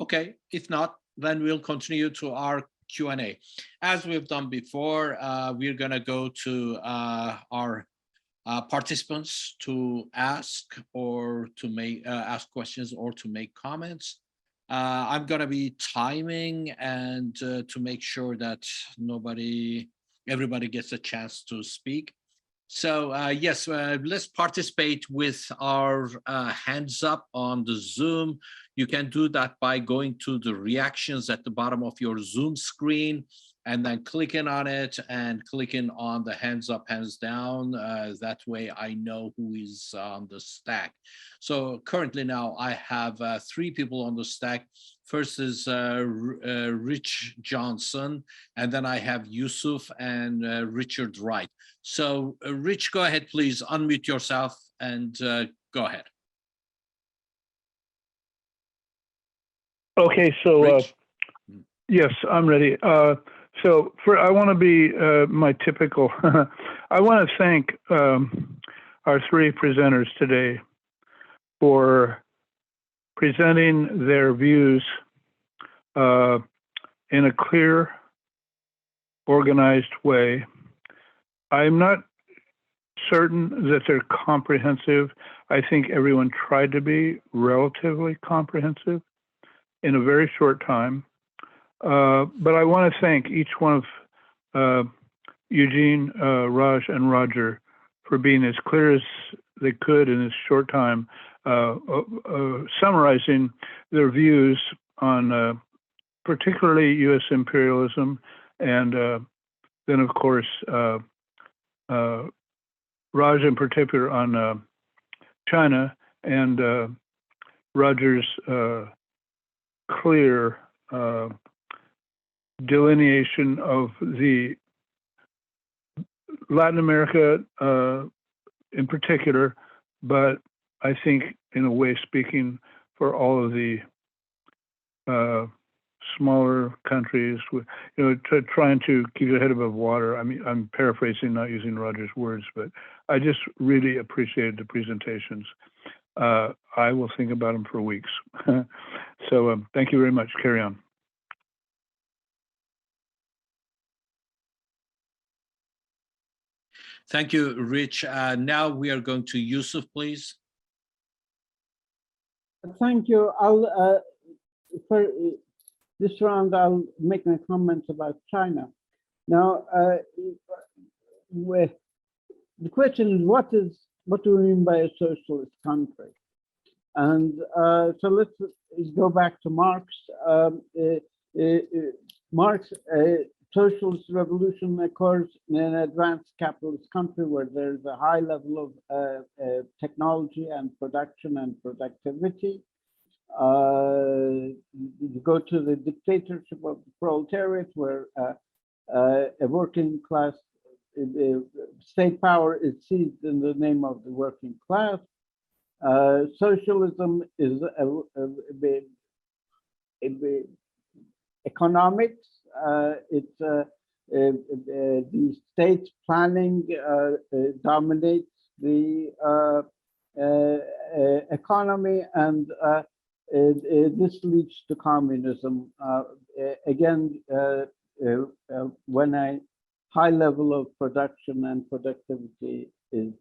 Okay, if not, then we'll continue to our Q&A. As we've done before, we're going to go to our participants to ask or to make ask questions or to make comments. I'm going to be timing and to make sure that everybody gets a chance to speak. So yes, let's participate with our hands up on the Zoom. You can do that by going to the reactions at the bottom of your Zoom screen and then clicking on it and clicking on the hands up, hands down. That way I know who is on the stack. So currently now I have 3 people on the stack. First is Rich Johnson, and then I have Yusuf and Richard Wright. So Rich, go ahead, please unmute yourself and go ahead. Okay, so yes, I'm ready. So I want to be my typical, I want to thank our 3 presenters today for presenting their views in a clear, organized way. I'm not certain that they're comprehensive. I think everyone tried to be relatively comprehensive in a very short time. But I want to thank each one of Eugene, Raj, and Roger for being as clear as they could in this short time, summarizing their views on particularly U.S. imperialism, and then, of course, Raj in particular on China, and Roger's clear delineation of the Latin America in particular, but I think in a way speaking for all of the smaller countries, trying to keep your head above water. I mean, I'm paraphrasing, not using Roger's words, but I just really appreciated the presentations. I will think about them for weeks. So thank you very much. Carry on. Thank you, Rich. Now we are going to Yusuf, please. Thank you. For this round, I'll make my comments about China. Now, the question is, what do we mean by a socialist country? And so let's go back to Marx. Marx, socialist revolution occurs in an advanced capitalist country where there's a high level of technology and production and productivity. You go to the dictatorship of the proletariat, where a working class state power is seized in the name of the working class. Socialism is economics. It's the state planning dominates the economy, and this leads to communism. Again, when I high level of production and productivity is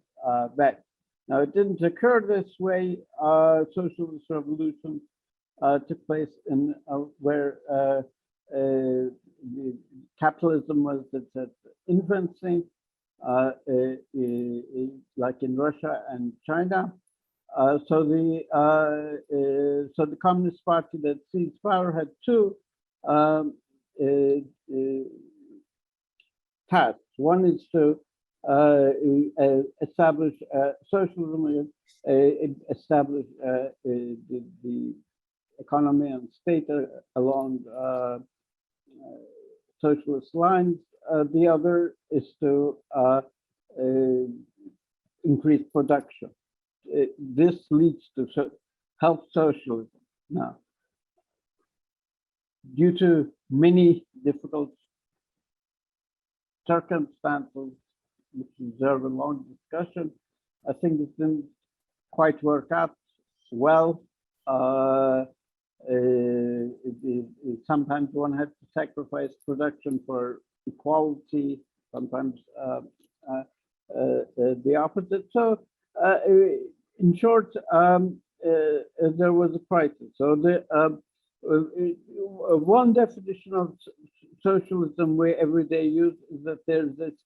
met. Now, it didn't occur this way. Socialist revolution took place in where capitalism was at its infancy, like in Russia and China. So the Communist Party that seized power had two tasks. One is to establish socialism, establish the economy and state along socialist lines. The other is to increase production. This leads to health socialism. Now, due to many difficult circumstances, which deserve a long discussion, I think it didn't quite work out well. Sometimes one had to sacrifice production for equality, sometimes the opposite. So, in short, there was a crisis. So, one definition of socialism we everyday use is that there's this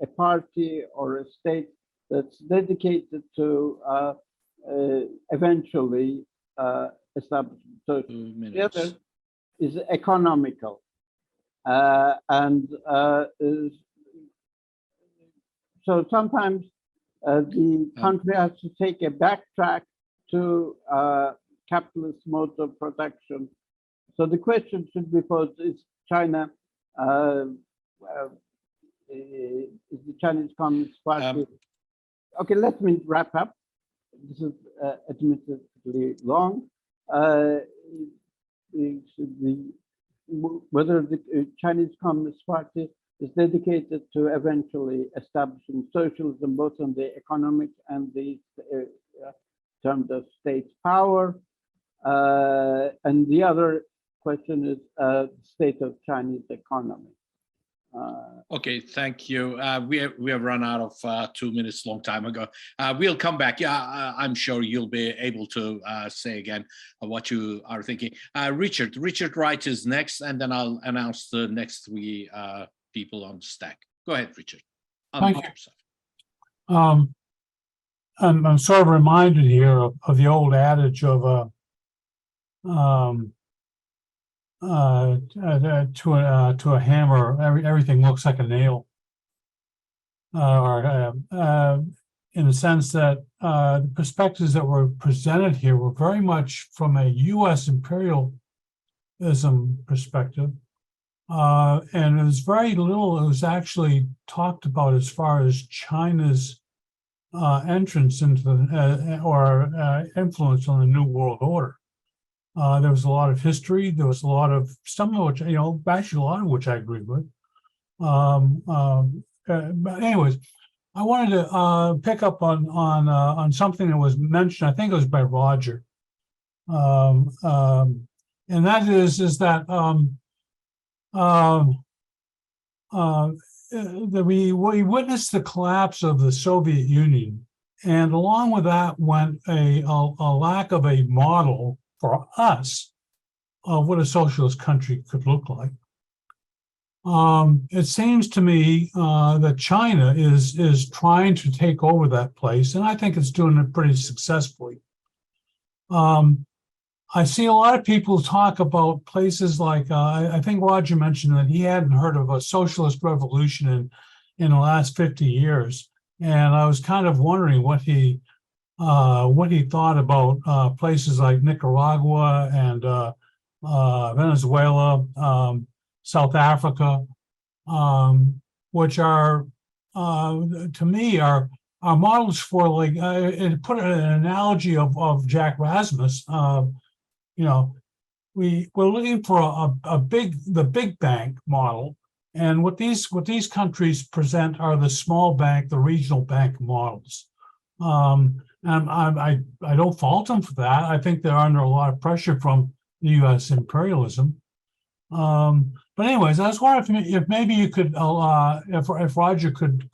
a party or a state that's dedicated to eventually establishing socialism. The other is economical, and so sometimes the country has to take a backtrack to capitalist modes of production. So the question should be posed: is China, is the Chinese Communist Party? Okay, let me wrap up. This is admittedly long. Whether the Chinese Communist Party is dedicated to eventually establishing socialism, both in the economic and the terms of state power, and the other question is the state of Chinese economy. Okay, thank you. We have run out of 2 minutes long time ago. We'll come back. Yeah, I'm sure you'll be able to say again what you are thinking. Richard Wright is next, and then I'll announce the next three people on the stack. Go ahead, Richard. Thank you. I'm sort of reminded here of the old adage of to a hammer, everything looks like a nail, in the sense that the perspectives that were presented here were very much from a U.S. imperialism perspective, and it was very little that was actually talked about as far as China's entrance into or influence on the New World Order. There was a lot of history. There was a lot of some of which, actually a lot of which I agree with. But anyways, I wanted to pick up on something that was mentioned. I think it was by Roger, and that is that that we witnessed the collapse of the Soviet Union, and along with that went a lack of a model for us of what a socialist country could look like. It seems to me that China is trying to take over that place, and I think it's doing it pretty successfully. I see a lot of people talk about places like, I think Roger mentioned that he hadn't heard of a socialist revolution in the last 50 years. And I was kind of wondering what he thought about places like Nicaragua and Venezuela, South Africa, which are, to me, are models for, like, put an analogy of Jack Rasmus. We're looking for the big bank model, and what these countries present are the small bank, the regional bank models. And I don't fault them for that. I think they're under a lot of pressure from the U.S. imperialism. But anyways, I was wondering if maybe you could, if Roger could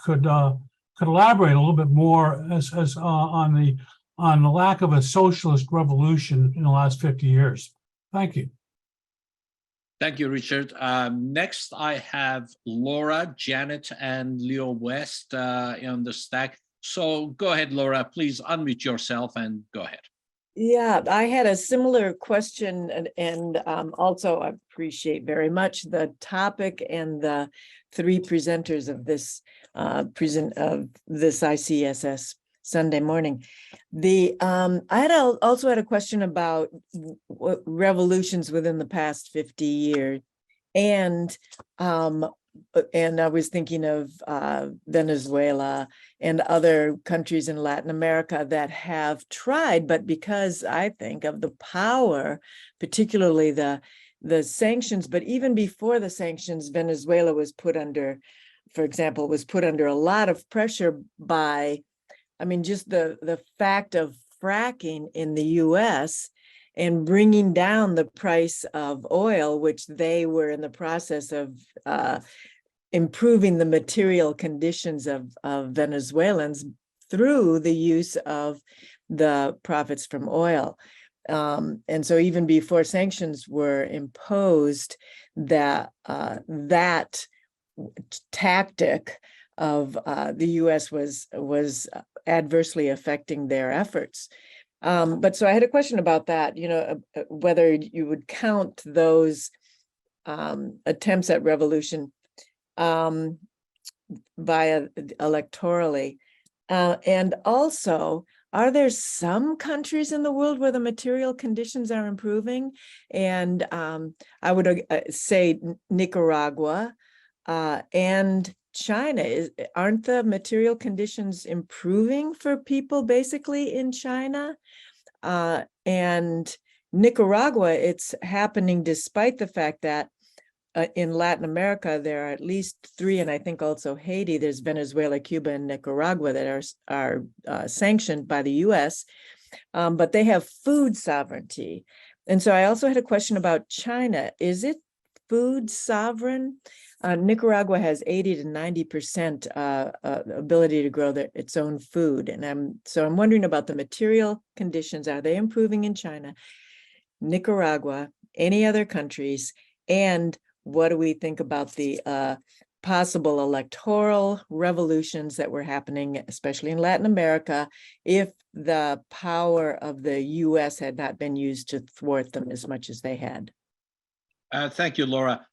elaborate a little bit more as on the lack of a socialist revolution in the last 50 years. Thank you. Thank you, Richard. Next, I have Laura, Janet, and Leo West on the stack. So go ahead, Laura, please unmute yourself and go ahead. Yeah, I had a similar question, and also I appreciate very much the topic and the three presenters of this ICSS Sunday morning. I also had a question about revolutions within the past 50 years, and I was thinking of Venezuela and other countries in Latin America that have tried, but because I think of the power, particularly the sanctions, but even before the sanctions, Venezuela was put under, for example, a lot of pressure by, I mean, just the fact of fracking in the US and bringing down the price of oil, which they were in the process of improving the material conditions of Venezuelans through the use of the profits from oil. And so even before sanctions were imposed, that tactic of the US was adversely affecting their efforts. But so I had a question about that, whether you would count those attempts at revolution via electorally. And also, are there some countries in the world where the material conditions are improving? And I would say Nicaragua and China. Aren't the material conditions improving for people basically in China? And Nicaragua, it's happening despite the fact that in Latin America, there are at least three, and I think also Haiti, there's Venezuela, Cuba, and Nicaragua that are sanctioned by the US, but they have food sovereignty. And so I also had a question about China. Is it food sovereign? Nicaragua has 80 to 90% ability to grow its own food. And I'm wondering about the material conditions. Are they improving in China, Nicaragua, any other countries? And what do we think about the possible electoral revolutions that were happening, especially in Latin America, if the power of the US had not been used to thwart them as much as they had? Thank you, Laura.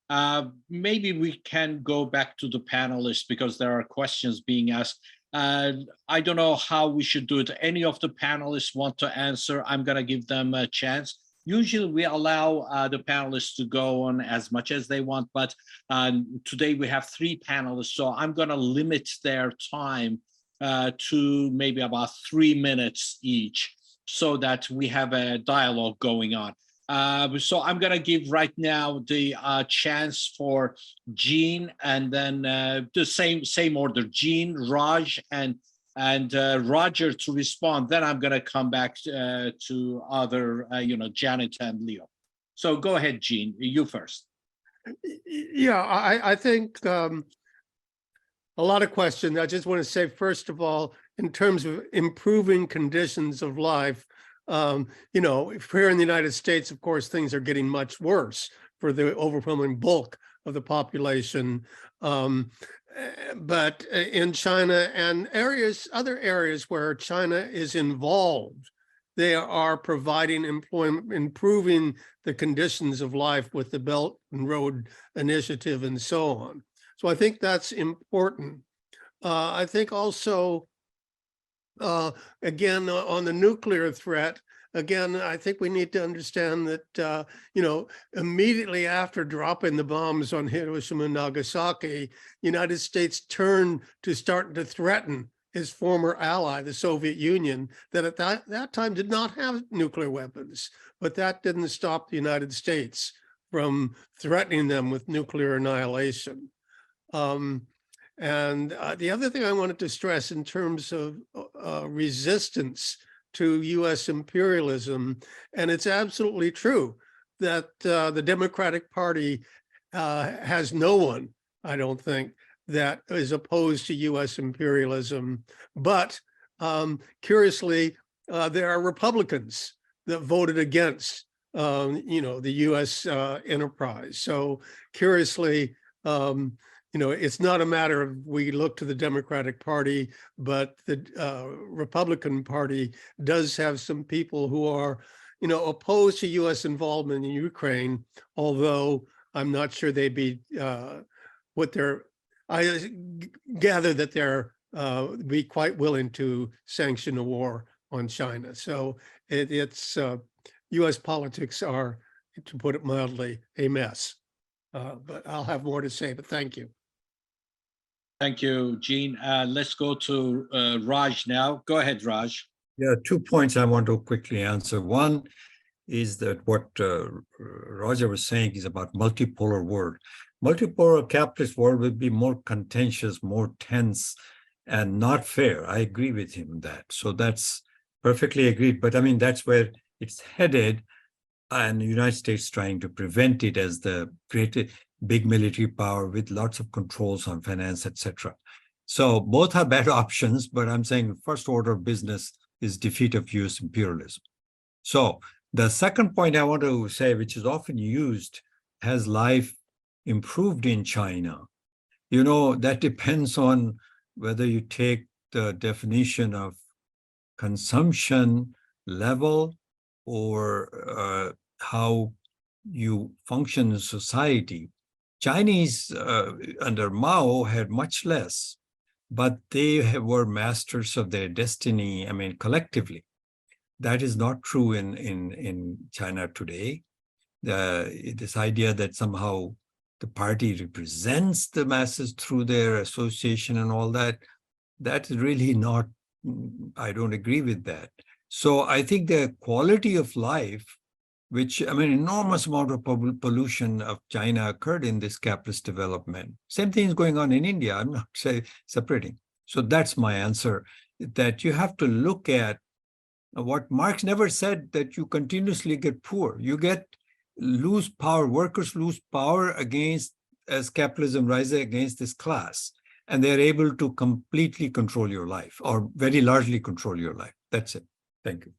Maybe we can go back to the panelists because there are questions being asked. I don't know how we should do it. Any of the panelists want to answer? I'm going to give them a chance. Usually we allow the panelists to go on as much as they want, but today we have three panelists, so I'm going to limit their time to maybe about 3 minutes each so that we have a dialogue going on. So I'm going to give right now the chance for Jean, and then the same order, Jean, Raj, and Roger to respond. Then I'm going to come back to other, Janet and Leo. So go ahead, Jean, you first. Yeah, I think a lot of questions. I just want to say, first of all, in terms of improving conditions of life, if here in the United States, of course, things are getting much worse for the overwhelming bulk of the population. But in China and other areas where China is involved, they are providing employment, improving the conditions of life with the Belt and Road Initiative and so on. So I think that's important. I think also, again, on the nuclear threat, again, I think we need to understand that, immediately after dropping the bombs on Hiroshima and Nagasaki, United States turned to start to threaten his former ally, the Soviet Union, that at that time did not have nuclear weapons, but that didn't stop the United States from threatening them with nuclear annihilation. And the other thing I wanted to stress in terms of resistance to US imperialism, and it's absolutely true, that the Democratic Party has no one, I don't think, that is opposed to U.S. imperialism. But curiously, there are Republicans that voted against, the U.S. enterprise. So curiously, it's not a matter of we look to the Democratic Party, but the Republican Party does have some people who are, opposed to U.S. involvement in Ukraine, although I'm not sure they'd be I gather that they're be quite willing to sanction a war on China. So it's U.S. politics are, to put it mildly, a mess. But I'll have more to say, but thank you. Thank you, Gene. Let's go to Raj now. Go ahead, Raj. Yeah, 2 points I want to quickly answer. One is that what Roger was saying is about multipolar world. Multipolar capitalist world will be more contentious, more tense, and not fair. I agree with him on that. So that's perfectly agreed. But I mean, that's where it's headed, and the United States trying to prevent it as the great big military power with lots of controls on finance, etc. So both are bad options, but I'm saying first order of business is defeat of US imperialism. So the second point I want to say, which is often used, has life improved in China? That depends on whether you take the definition of consumption level or how you function in society. Chinese under Mao had much less, but they were masters of their destiny, I mean, collectively. That is not true in China today. This idea that somehow the party represents the masses through their association and all that, that is really not, I don't agree with that. So I think the quality of life, which, I mean, enormous amount of pollution of China occurred in this capitalist development. Same thing is going on in India. I'm not separating. So that's my answer, that you have to look at what Marx never said, that you continuously get poor. You lose power, workers lose power as capitalism rises against this class, and they're able to completely control your life, or very largely control your life. That's it. Thank you.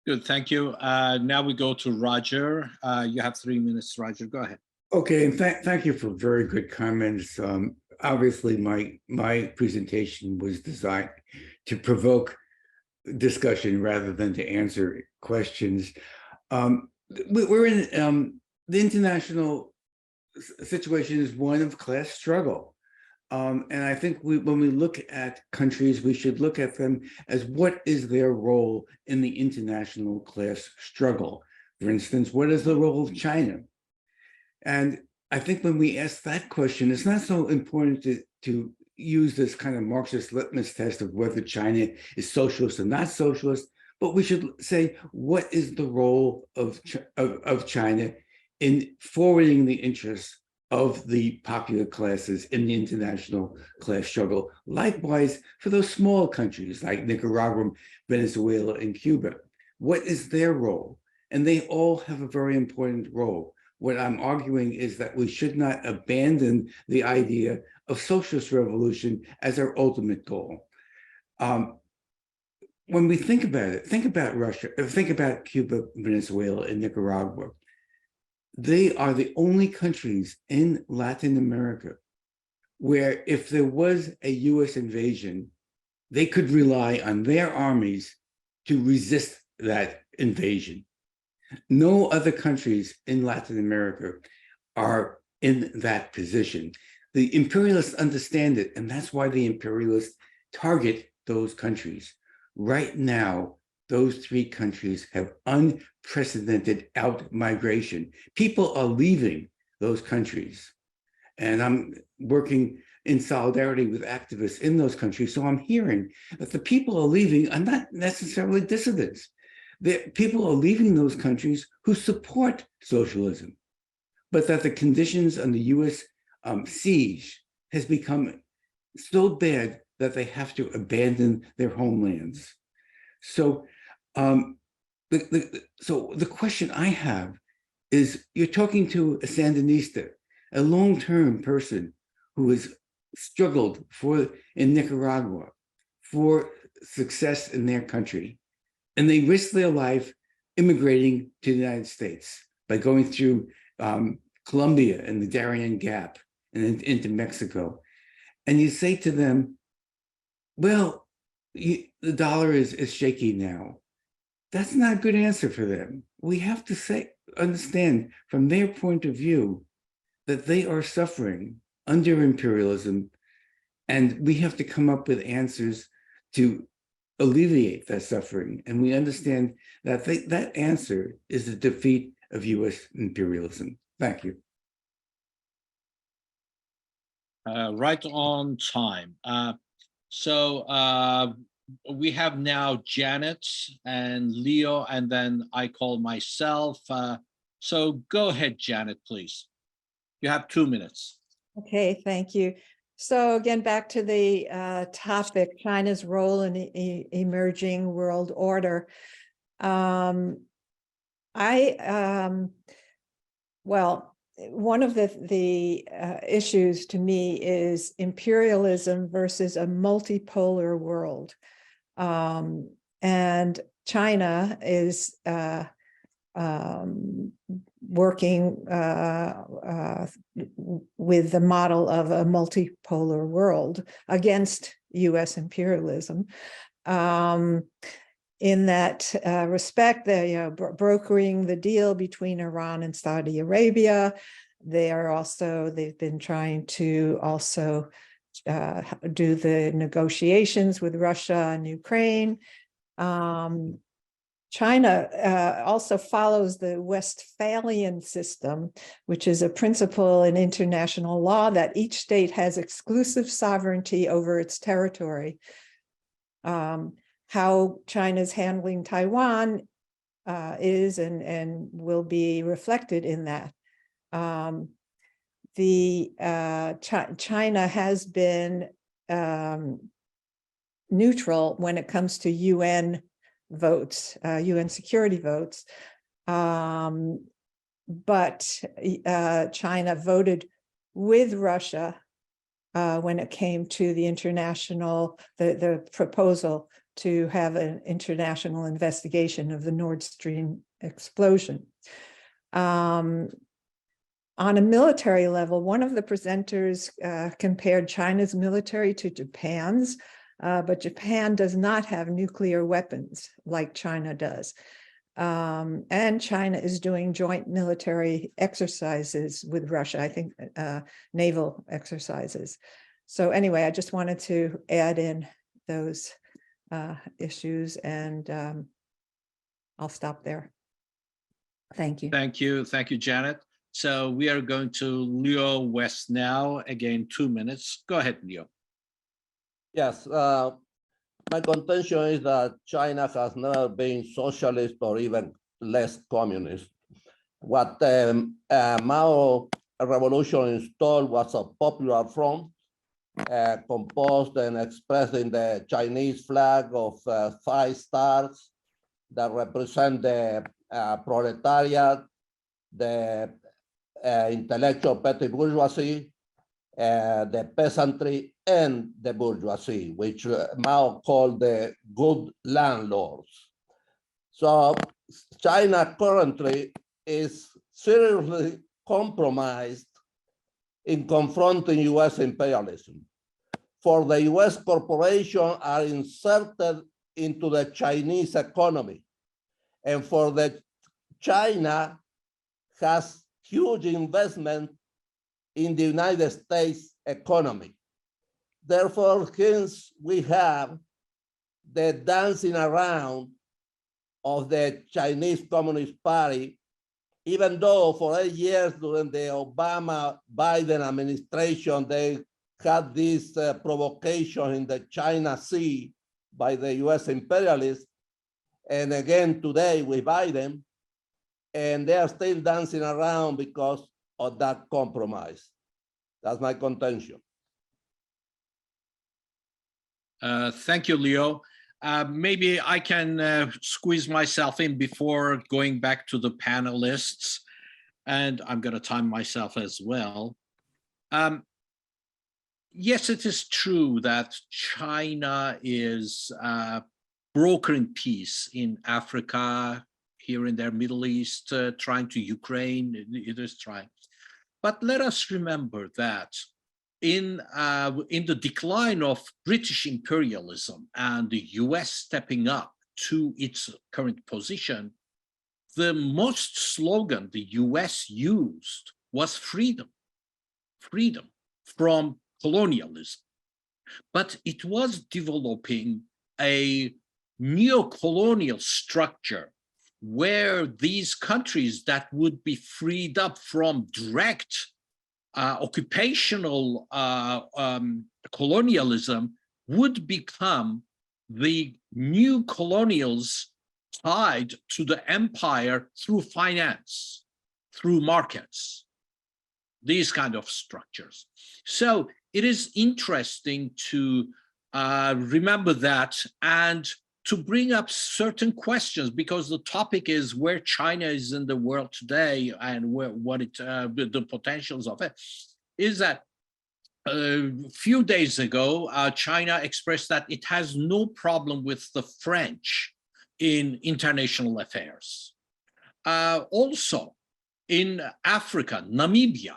Good, thank you. Now we go to Roger. You have 3 minutes, Roger. Go ahead. Okay, and thank you for very good comments. Obviously, my presentation was designed to provoke discussion rather than to answer questions. We're in the international situation is one of class struggle. And I think when we look at countries, we should look at them as what is their role in the international class struggle. For instance, what is the role of China? And I think when we ask that question, it's not so important to use this kind of Marxist litmus test of whether China is socialist or not socialist, but we should say, what is the role of China in forwarding the interests of the popular classes in the international class struggle? Likewise, for those small countries like Nicaragua, Venezuela, and Cuba, what is their role? And they all have a very important role. What I'm arguing is that we should not abandon the idea of socialist revolution as our ultimate goal. When we think about it, think about Russia, think about Cuba, Venezuela, and Nicaragua. They are the only countries in Latin America where if there was a US invasion, they could rely on their armies to resist that invasion. No other countries in Latin America are in that position. The imperialists understand it, and that's why the imperialists target those countries. Right now, those 3 countries have unprecedented out-migration. People are leaving those countries. And I'm working in solidarity with activists in those countries. So I'm hearing that the people are leaving are not necessarily dissidents. People are leaving those countries who support socialism, but that the conditions on the US siege has become so bad that they have to abandon their homelands. So So the question I have is, you're talking to a Sandinista, a long-term person who has struggled in Nicaragua for success in their country, and they risk their life immigrating to the United States by going through Colombia and the Darien Gap and then into Mexico. And you say to them, well, the dollar is shaky now. That's not a good answer for them. We have to understand from their point of view that they are suffering under imperialism, and we have to come up with answers to alleviate that suffering. And we understand that that answer is the defeat of US imperialism. Thank you. Right on time. We have now Janet and Leo, and then I call myself. So go ahead, Janet, please. You have 2 minutes. Okay, thank you. So again, back to the topic, China's role in the emerging world order. Well, one of the issues to me is imperialism versus a multipolar world. And China is working with the model of a multipolar world against US imperialism. In that respect, they're brokering the deal between Iran and Saudi Arabia. They've been trying to also do the negotiations with Russia and Ukraine. China also follows the Westphalian system, which is a principle in international law that each state has exclusive sovereignty over its territory. How China's handling Taiwan is and will be reflected in that. China has been neutral when it comes to UN votes, UN security votes, but China voted with Russia when it came to the proposal to have an international investigation of the Nord Stream explosion. On a military level, one of the presenters compared China's military to Japan's, but Japan does not have nuclear weapons like China does. And China is doing joint military exercises with Russia, I think naval exercises. So anyway, I just wanted to add in those issues, and I'll stop there. Thank you. Thank you. Thank you, Janet. So we are going to Leo West now. Again, 2 minutes. Go ahead, Leo. Yes, my contention is that China has never been socialist or even less communist. What Mao revolution installed was a popular front composed and expressed in the Chinese flag of 5 stars that represent the proletariat, the intellectual petty bourgeoisie, the peasantry, and the bourgeoisie, which Mao called the good landlords. So China currently is seriously compromised in confronting US imperialism. For the US corporations are inserted into the Chinese economy, and for the China has huge investment in the United States economy. Therefore, hence we have the dancing around of the Chinese Communist Party, even though for 8 years during the Obama-Biden administration, they had this provocation in the China Sea by the US imperialists, and again today with Biden, and they are still dancing around because of that compromise. That's my contention. Thank you, Leo. Maybe I can squeeze myself in before going back to the panelists, and I'm going to time myself as well. Yes, it is true that China is brokering peace in Africa, here in their Middle East, trying to Ukraine, it is trying. But let us remember that in the decline of British imperialism and the US stepping up to its current position, the most slogan the US used was freedom, freedom from colonialism. But it was developing a neo-colonial structure where these countries that would be freed up from direct occupational colonialism would become the new colonials tied to the empire through finance, through markets, these kind of structures. So it is interesting to remember that and to bring up certain questions, because the topic is where China is in the world today and what the potentials of it is. That a few days ago, China expressed that it has no problem with the French in international affairs. Also, in Africa, Namibia,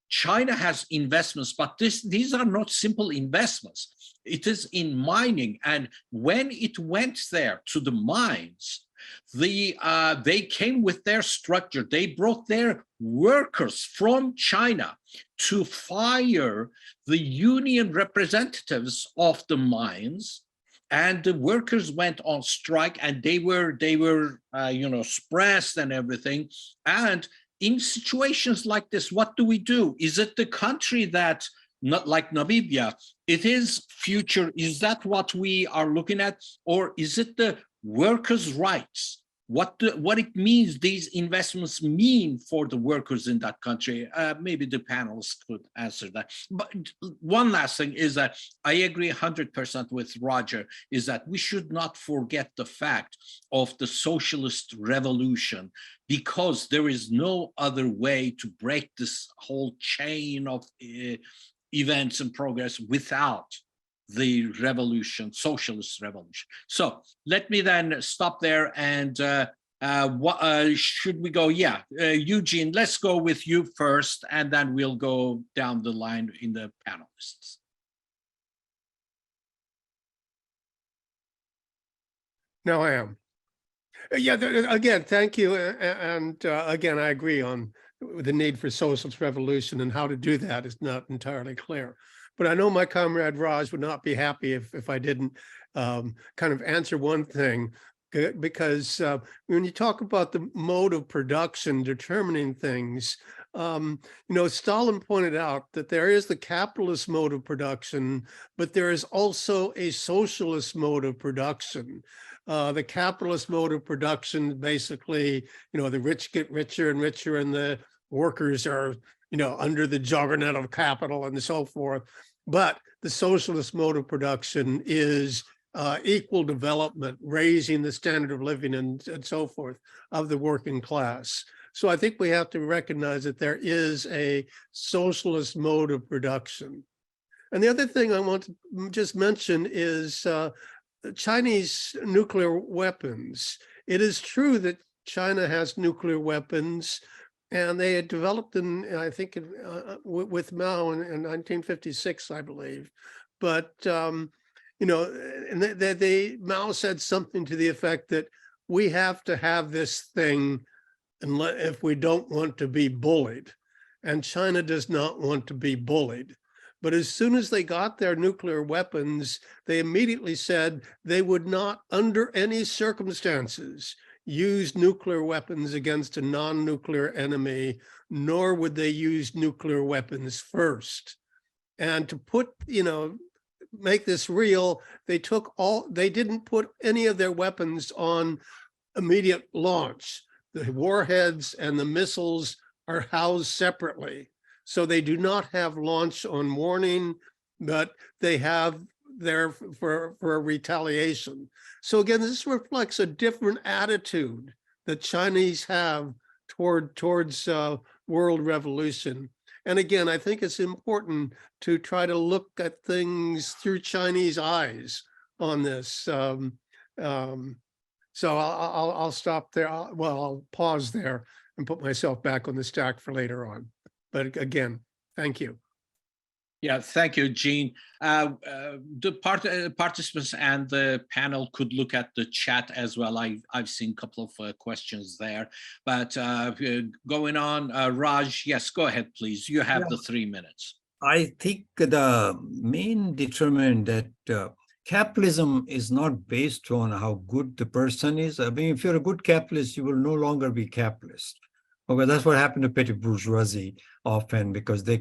China has investments, but these are not simple investments. It is in mining, and when it went there to the mines, they came with their structure. They brought their workers from China to fire the union representatives of the mines, and the workers went on strike, and they were suppressed and everything. And in situations like this, what do? Is it the country that, not like Namibia, it is future? Is that what we are looking at? Or is it the workers' rights? What it means, these investments mean for the workers in that country? Maybe the panelists could answer that. But one last thing is that I agree 100% with Roger, is that we should not forget the fact of the socialist revolution, because there is no other way to break this whole chain of events and progress without the revolution, socialist revolution. So let me then stop there, and should we go? Yeah, Eugene, let's go with you first, and then we'll go down the line in the panelists. No, I am. Yeah, again, thank you. And again, I agree on the need for socialist revolution, and how to do that is not entirely clear. But I know my comrade Raj would not be happy if I didn't kind of answer one thing, because when you talk about the mode of production determining things, Stalin pointed out that there is the capitalist mode of production, but there is also a socialist mode of production. The capitalist mode of production, basically, the rich get richer and richer, and the workers are, under the juggernaut of capital and so forth. But the socialist mode of production is equal development, raising the standard of living and so forth of the working class. So I think we have to recognize that there is a socialist mode of production. And the other thing I want to just mention is Chinese nuclear weapons. It is true that China has nuclear weapons, and they had developed I think, with Mao in 1956, I believe. But, Mao said something to the effect that we have to have this thing if we don't want to be bullied. And China does not want to be bullied. But as soon as they got their nuclear weapons, they immediately said they would not, under any circumstances, use nuclear weapons against a non-nuclear enemy, nor would they use nuclear weapons first. And to make this real, they didn't put any of their weapons on immediate launch. The warheads and the missiles are housed separately. So they do not have launch on warning, but they have there for a retaliation. So again, this reflects a different attitude that Chinese have towards world revolution. And again, I think it's important to try to look at things through Chinese eyes on this. So I'll stop there. I'll pause there and put myself back on the stack for later on. But again, thank you. Yeah, thank you, Gene. The participants and the panel could look at the chat as well. I've seen a couple of questions there. But going on, Raj, yes, go ahead, please. You have the 3 minutes. I think the main determinant that capitalism is not based on how good the person is. I mean, if you're a good capitalist, you will no longer be capitalist. Okay, that's what happened to petty bourgeoisie often, because they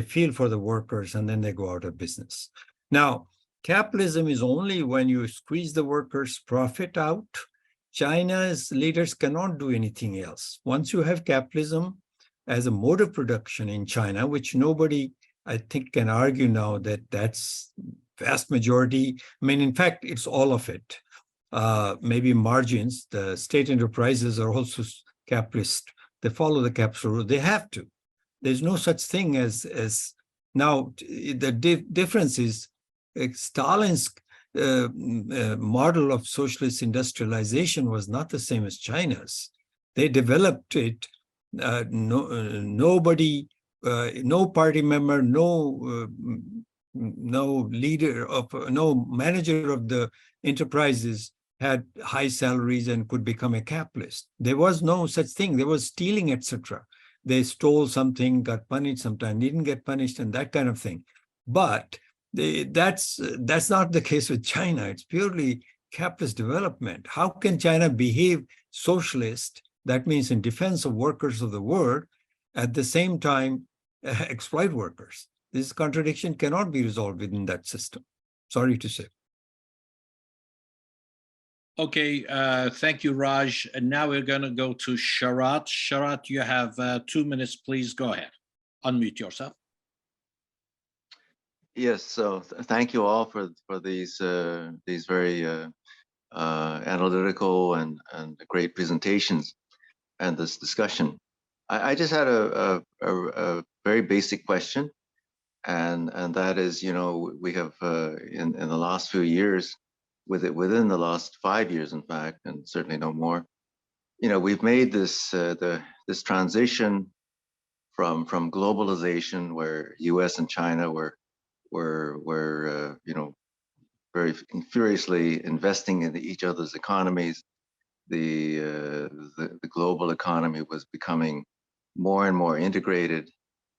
feel for the workers and then they go out of business. Now, capitalism is only when you squeeze the workers' profit out. China's leaders cannot do anything else. Once you have capitalism as a mode of production in China, which nobody, I think, can argue now that that's vast majority. I mean, in fact, it's all of it. Maybe margins, the state enterprises are also capitalist. They follow the capital rule. They have to. There's no such thing as now. The difference is Stalin's model of socialist industrialization was not the same as China's. They developed it. Nobody, no party member, no leader of, no manager of the enterprises had high salaries and could become a capitalist. There was no such thing. There was stealing, etc. They stole something, got punished, sometimes didn't get punished, and that kind of thing. But that's not the case with China. It's purely capitalist development. How can China behave socialist, that means in defense of workers of the world, at the same time exploit workers? This contradiction cannot be resolved within that system. Sorry to say. Okay, thank you, Raj. And now we're going to go to Sharat. Sharat, you have 2 minutes, please. Go ahead. Unmute yourself. Yes, so thank you all for these very analytical and great presentations and this discussion. I just had a very basic question, and that is, you know, we have in the last few years, within the last 5 years, in fact, and certainly no more, you know, we've made this this transition from globalization, where U.S. and China were you know, very furiously investing in each other's economies. The global economy was becoming more and more integrated,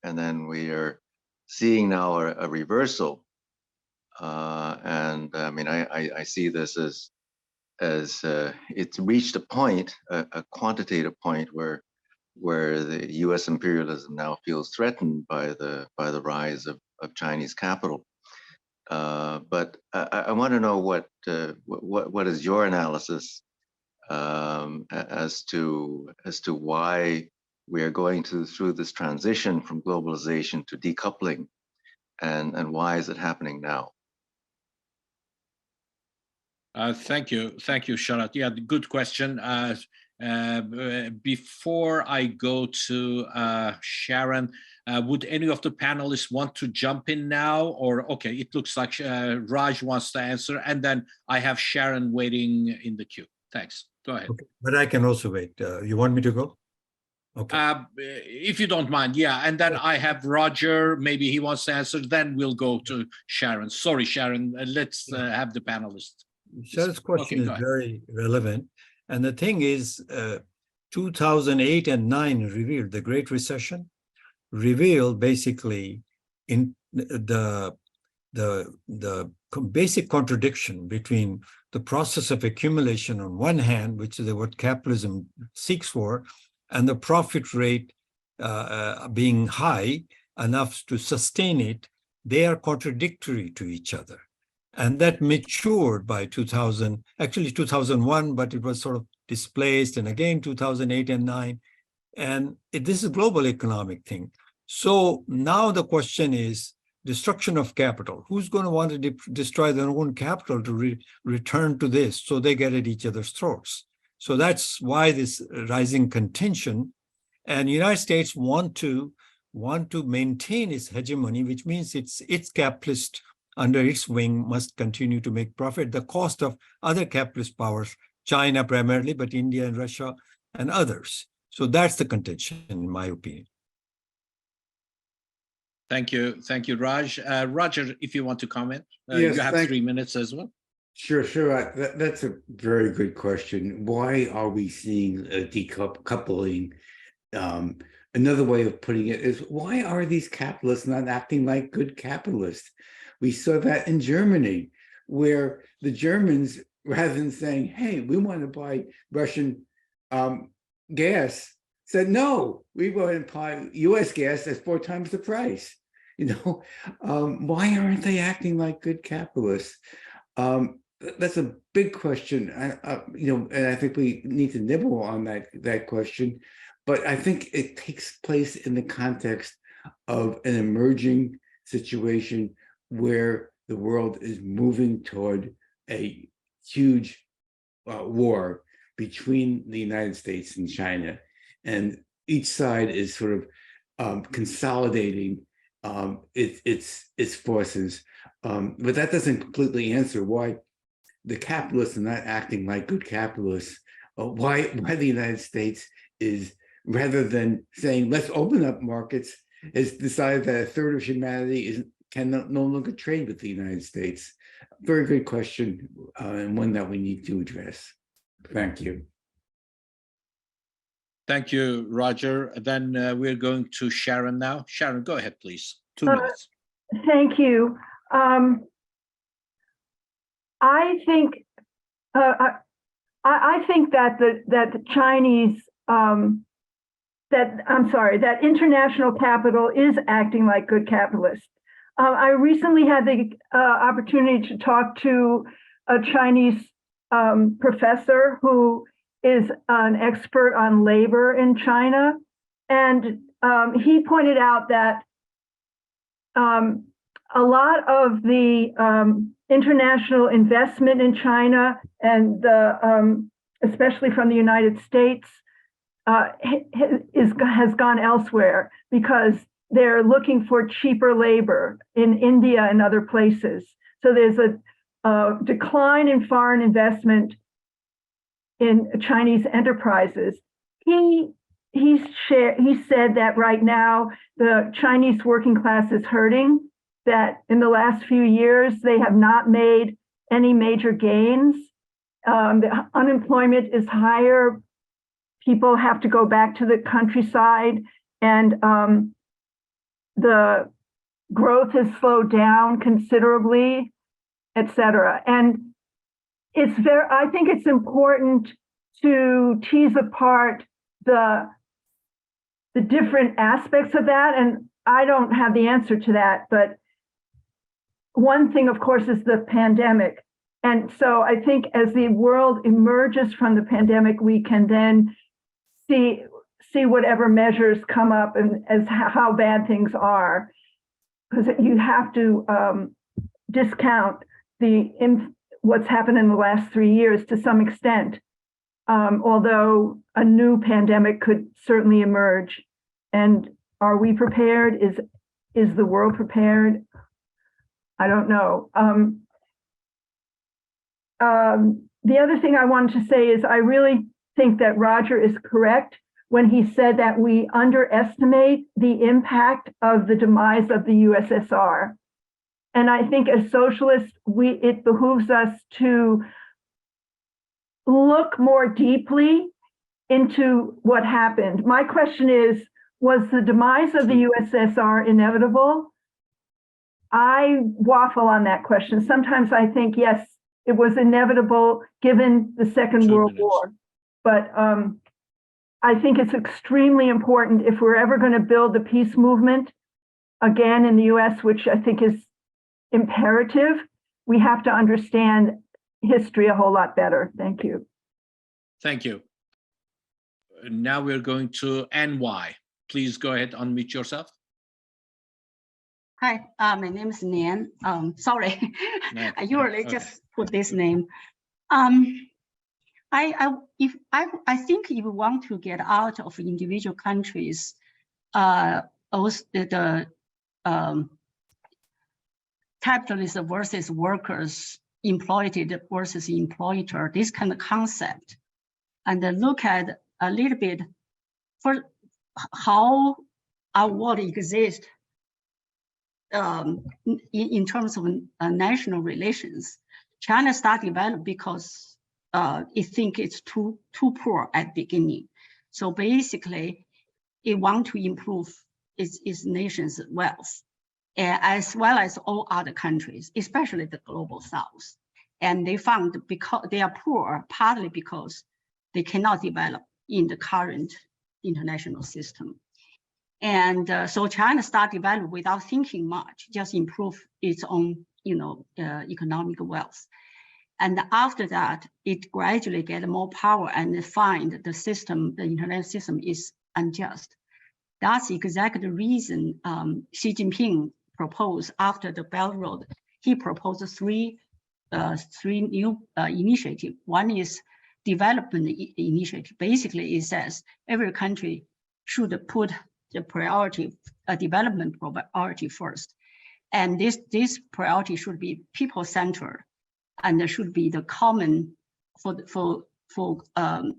and then we are seeing now a reversal. And I mean, I see this as it's reached a point, a quantitative point where the U.S. imperialism now feels threatened by the rise of Chinese capital. But I want to know what is your analysis as to why we are going through this transition from globalization to decoupling, and why is it happening now? Thank you, Sharat. Yeah, good question. Before I go to Sharon, would any of the panelists want to jump in now? Or, okay, it looks like Raj wants to answer, and then I have Sharon waiting in the queue. Thanks. Go ahead. Okay, but I can also wait. You want me to go? Okay. If you don't mind, yeah. And then I have Roger, maybe he wants to answer, then we'll go to Sharon. Sorry, Sharon, let's have the panelists. Sharon's question is very relevant. And the thing is, 2008 and 9 revealed the Great Recession, revealed basically in the basic contradiction between the process of accumulation on one hand, which is what capitalism seeks for, and the profit rate being high enough to sustain it. They are contradictory to each other. And that matured by 2000, actually 2001, but it was sort of displaced, and again 2008 and 9. And this is a global economic thing. So now the question is, destruction of capital. Who's going to want to destroy their own capital to return to this so they get at each other's throats? So that's why this rising contention, and the United States want to maintain its hegemony, which means its capitalist under its wing must continue to make profit at the cost of other capitalist powers, China primarily, but India and Russia and others. So that's the contention, in my opinion. Thank you, Raj. Roger, if you want to comment, Yes, you have 3 minutes as well. Sure. That's a very good question. Why are we seeing a decoupling? Another way of putting it is, why are these capitalists not acting like good capitalists? We saw that in Germany, where the Germans, rather than saying, hey, we want to buy Russian gas, said, no, we want to buy US gas that's 4 times the price. Why aren't they acting like good capitalists? That's a big question, and I think we need to nibble on that question. But I think it takes place in the context of an emerging situation where the world is moving toward a huge war between the United States and China, and each side is sort of consolidating its forces. But that doesn't completely answer why the capitalists are not acting like good capitalists. Why the United States is, rather than saying let's open up markets, has decided that a third of humanity can no longer trade with the United States. Very good question, and one that we need to address. Thank you. Thank you, Roger. Then we're going to Sharon now. Sharon, go ahead, please. 2 minutes. Thank you. I think that the Chinese that international capital is acting like good capitalists. I recently had the opportunity to talk to a Chinese professor who is an expert on labor in China, and he pointed out that a lot of the international investment in China, and especially from the United States, has gone elsewhere because they're looking for cheaper labor in India and other places. So there's a decline in foreign investment in Chinese enterprises. He said that right now the Chinese working class is hurting, that in the last few years they have not made any major gains. The unemployment is higher. People have to go back to the countryside, and the growth has slowed down considerably, et cetera. And I think it's important to tease apart the different aspects of that. And I don't have the answer to that, but one thing, of course, is the pandemic. And so I think as the world emerges from the pandemic, we can then see whatever measures come up and as how bad things are, because you have to discount what's happened in the last 3 years to some extent, although a new pandemic could certainly emerge. And are we prepared? Is the world prepared? I don't know. The other thing I wanted to say is I really think that Roger is correct when he said that we underestimate the impact of the demise of the USSR. And I think as socialists, it behooves us to look more deeply into what happened. My question is, was the demise of the USSR inevitable? I waffle on that question. Sometimes I think, yes, it was inevitable given the Second World War. But I think it's extremely important if we're ever going to build the peace movement again in the US, which I think is imperative, we have to understand history a whole lot better. Thank you. Thank you. Now we're going to NY. Please go ahead, unmute yourself. Hi, my name is Nian. Sorry, No, I usually okay. just put this name. I think if we want to get out of individual countries, also the capitalist versus workers, employed versus employer, this kind of concept, and then look at a little bit for how our world exists in terms of national relations. China started develop because it think it's too poor at the beginning. So basically, it want to improve its nation's wealth, as well as all other countries, especially the global south. And they found because they are poor, partly because they cannot develop in the current international system. And so China started develop without thinking much, just improve its own, economic wealth. And after that, it gradually get more power and find the system, the international system is unjust. That's exactly the reason Xi Jinping proposed after the Belt Road. He proposed three new initiatives. One is development initiative. Basically, it says every country should put the priority, development priority first. And this priority should be people-centered, and there should be the common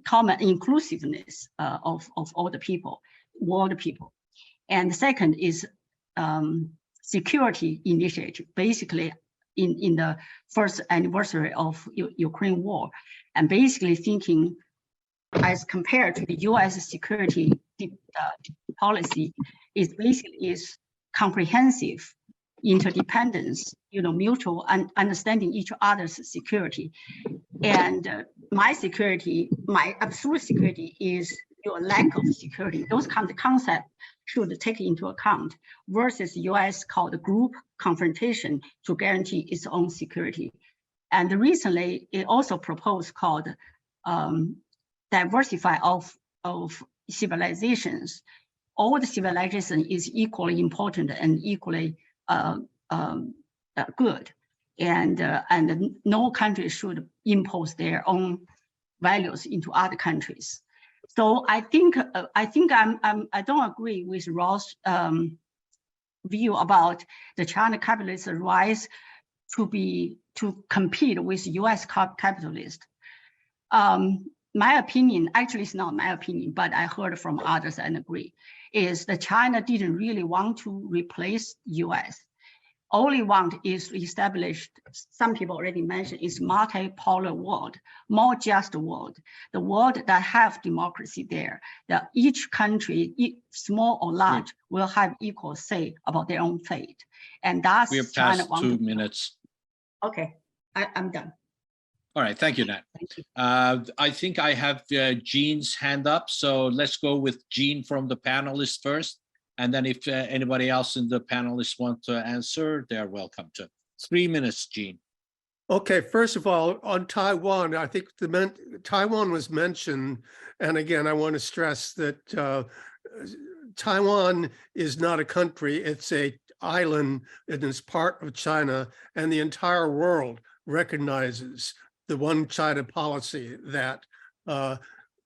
common inclusiveness of all the people, world people. And the second is security initiative, basically in the first anniversary of Ukraine war, and basically thinking as compared to the US security policy is basically comprehensive interdependence, mutual understanding each other's security. And my absolute security is your lack of security. Those kind of concepts should take into account versus US called group confrontation to guarantee its own security. And recently, it also proposed called diversify of civilizations. All the civilization is equally important and equally good, and no country should impose their own values into other countries. So I think I don't agree with Ross' view about the China capitalist rise to compete with US capitalist. My opinion, actually it's not my opinion, but I heard from others and agree, is that China didn't really want to replace US. Only want is established, some people already mentioned, is multipolar world, more just world, the world that have democracy there, that each country, small or large, will have equal say about their own fate. And that's We have China passed 2 minutes. Okay, I'm done. All right, thank you, Nat. I think I have Jean's hand up, so let's go with Jean from the panelists first. And then if anybody else in the panelists want to answer, they're welcome to. 3 minutes, Jean. Okay, first of all, on Taiwan, I think Taiwan was mentioned. And again, I want to stress that Taiwan is not a country, it's an island, it is part of China, and the entire world recognizes the one China policy that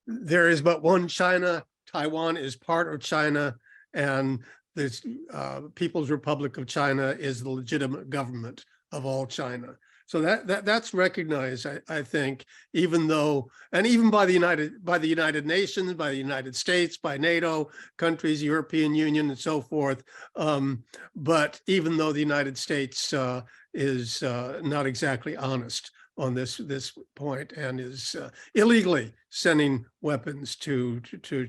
there is but one China, Taiwan is part of China, and the People's Republic of China is the legitimate government of all China. So that's recognized, I think, even though, and even by the United Nations, by the United States, by NATO countries, European Union, and so forth. But even though the United States is not exactly honest on this point and is illegally sending weapons to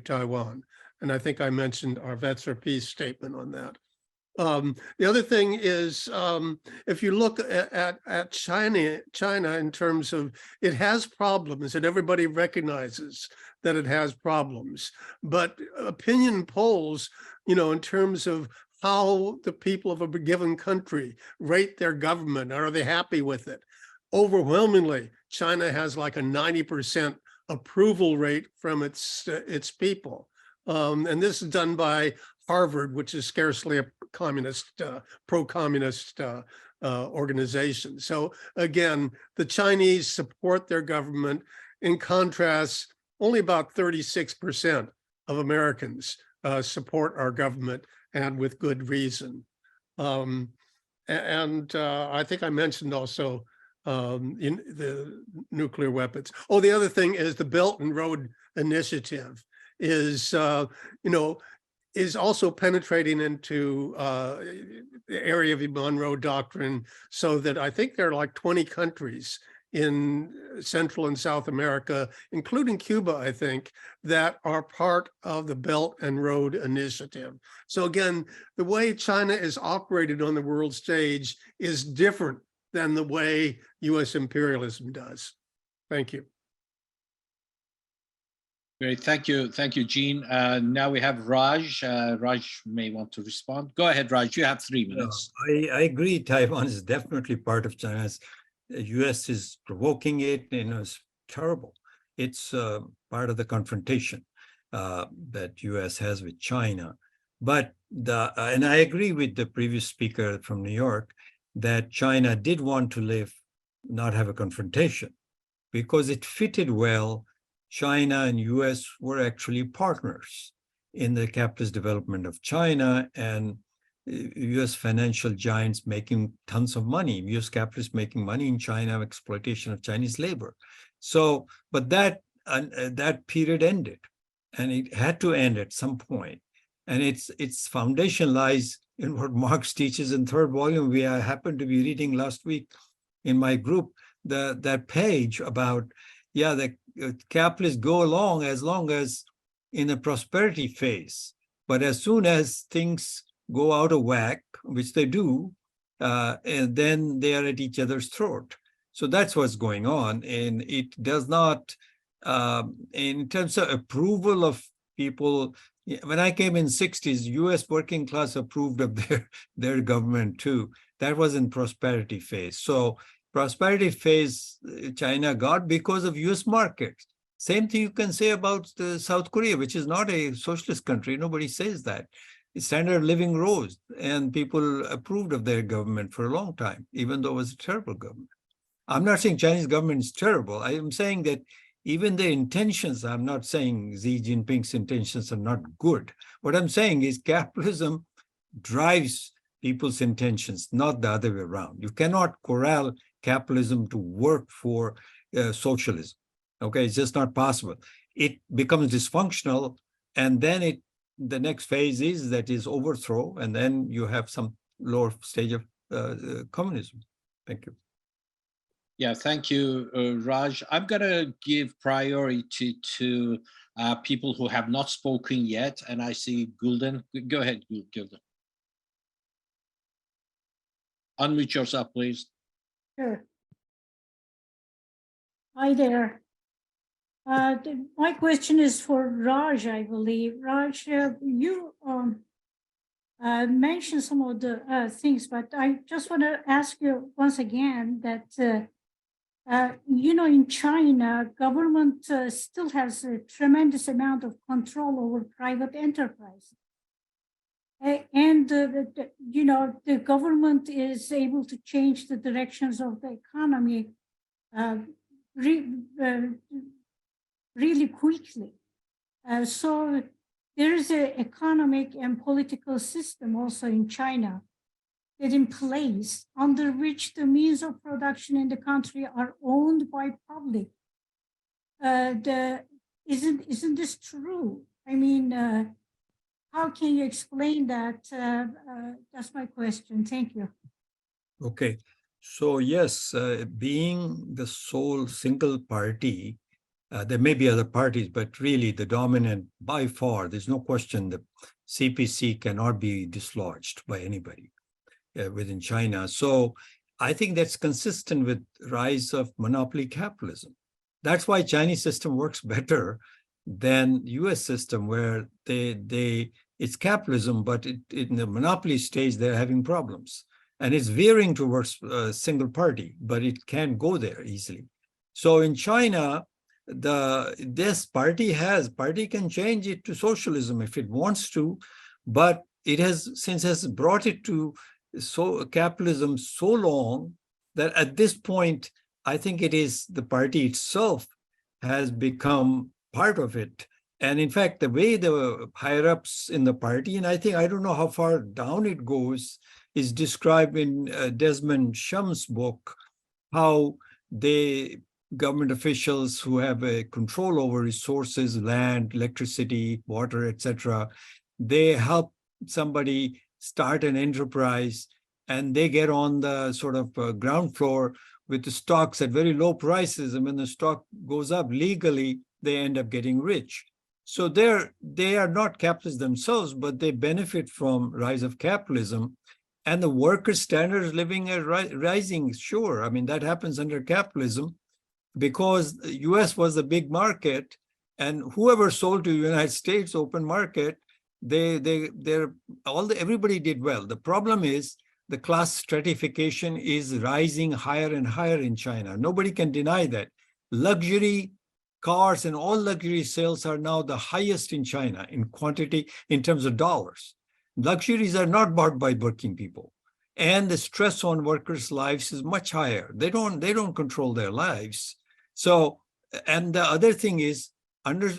Taiwan. And I think I mentioned our Vets for Peace statement on that. The other thing is, if you look at China in terms of, it has problems and everybody recognizes that it has problems, but opinion polls, in terms of how the people of a given country rate their government, are they happy with it? Overwhelmingly, China has like a 90% approval rate from its people. And this is done by Harvard, which is scarcely communist, pro-communist organizations. So again, the Chinese support their government. In contrast, only about 36% of Americans support our government, and with good reason. I think I mentioned also in the nuclear weapons. Oh, the other thing is the Belt and Road Initiative is, is also penetrating into the area of the Monroe Doctrine, so that I think there are like 20 countries in Central and South America, including Cuba, I think, that are part of the Belt and Road Initiative. So again, the way China is operated on the world stage is different than the way US imperialism does. Thank you. Great, thank you, Gene. Now we have Raj. Raj may want to respond. Go ahead, Raj, you have 3 minutes. I agree, Taiwan is definitely part of China's. The US is provoking it, it's terrible. It's part of the confrontation that US has with China. But and I agree with the previous speaker from New York that China did want to not have a confrontation because it fitted well. China and US were actually partners in the capitalist development of China, and US financial giants making tons of money, US capitalists making money in China, exploitation of Chinese labor. So, but that period ended, and it had to end at some point. And its foundation lies in what Marx teaches in 3rd volume. I happened to be reading last week in my group that page about, the capitalists go along as long as in a prosperity phase, but as soon as things go out of whack, which they do, and then they are at each other's throat. So that's what's going on. And it does not, in terms of approval of people, when I came in 60s, US working class approved of their government too. That was in prosperity phase. So prosperity phase, China got because of US markets. Same thing you can say about South Korea, which is not a socialist country. Nobody says that. Standard of living rose, and people approved of their government for a long time, even though it was a terrible government. I'm not saying Chinese government is terrible. I am saying that even the intentions, I'm not saying Xi Jinping's intentions are not good. What I'm saying is capitalism drives people's intentions, not the other way around. You cannot corral capitalism to work for socialism. Okay, it's just not possible. It becomes dysfunctional, and then the next phase is overthrow, and then you have some lower stage of communism. Thank you. Yeah, thank you, Raj. I'm going to give priority to people who have not spoken yet, and I see Gulden. Go ahead, Gulden. Unmute yourself, please. Sure. Hi there. My question is for Raj, I believe. Raj, you mentioned some of the things, but I just want to ask you once again that, in China, government still has a tremendous amount of control over private enterprise. And, the government is able to change the directions of the economy really quickly. So there is an economic and political system also in China that in place under which the means of production in the country are owned by public. Isn't this true? I mean, how can you explain that? That's my question. Thank you. Okay. So yes, being the sole single party, there may be other parties, but really the dominant, by far, there's no question the CPC cannot be dislodged by anybody within China. So I think that's consistent with rise of monopoly capitalism. That's why Chinese system works better than US system, where it's capitalism, but in the monopoly stage, they're having problems. And it's veering towards single party, but it can't go there easily. So in China, this party can change it to socialism if it wants to, but it has brought it to capitalism so long that at this point, I think it is the party itself has become part of it. And in fact, the way the higher-ups in the party, and I don't know how far down it goes, is described in Desmond Shum's book, how government officials who have a control over resources, land, electricity, water, etc., they help somebody start an enterprise, and they get on the sort of ground floor with the stocks at very low prices. And when the stock goes up legally, they end up getting rich. So they are not capitalists themselves, but they benefit from rise of capitalism. And the worker standard of living are rising, sure. I mean, that happens under capitalism because the US was a big market, and whoever sold to the United States open market, everybody did well. The problem is the class stratification is rising higher and higher in China. Nobody can deny that. Luxury cars and all luxury sales are now the highest in China in quantity in terms of dollars. Luxuries are not bought by working people. And the stress on workers' lives is much higher. They don't control their lives. So, and the other thing is, under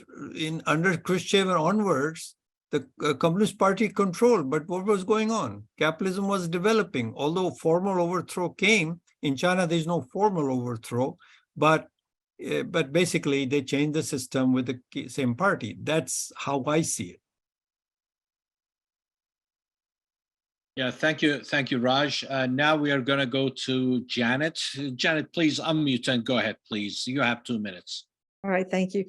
Khrushchev and onwards, the Communist Party controlled, but what was going on? Capitalism was developing. Although formal overthrow came, in China there's no formal overthrow, but basically they changed the system with the same party. That's how I see it. Yeah, thank you, Raj. Now we are going to go to Janet. Janet, please unmute and go ahead, please. You have 2 minutes. All right, thank you.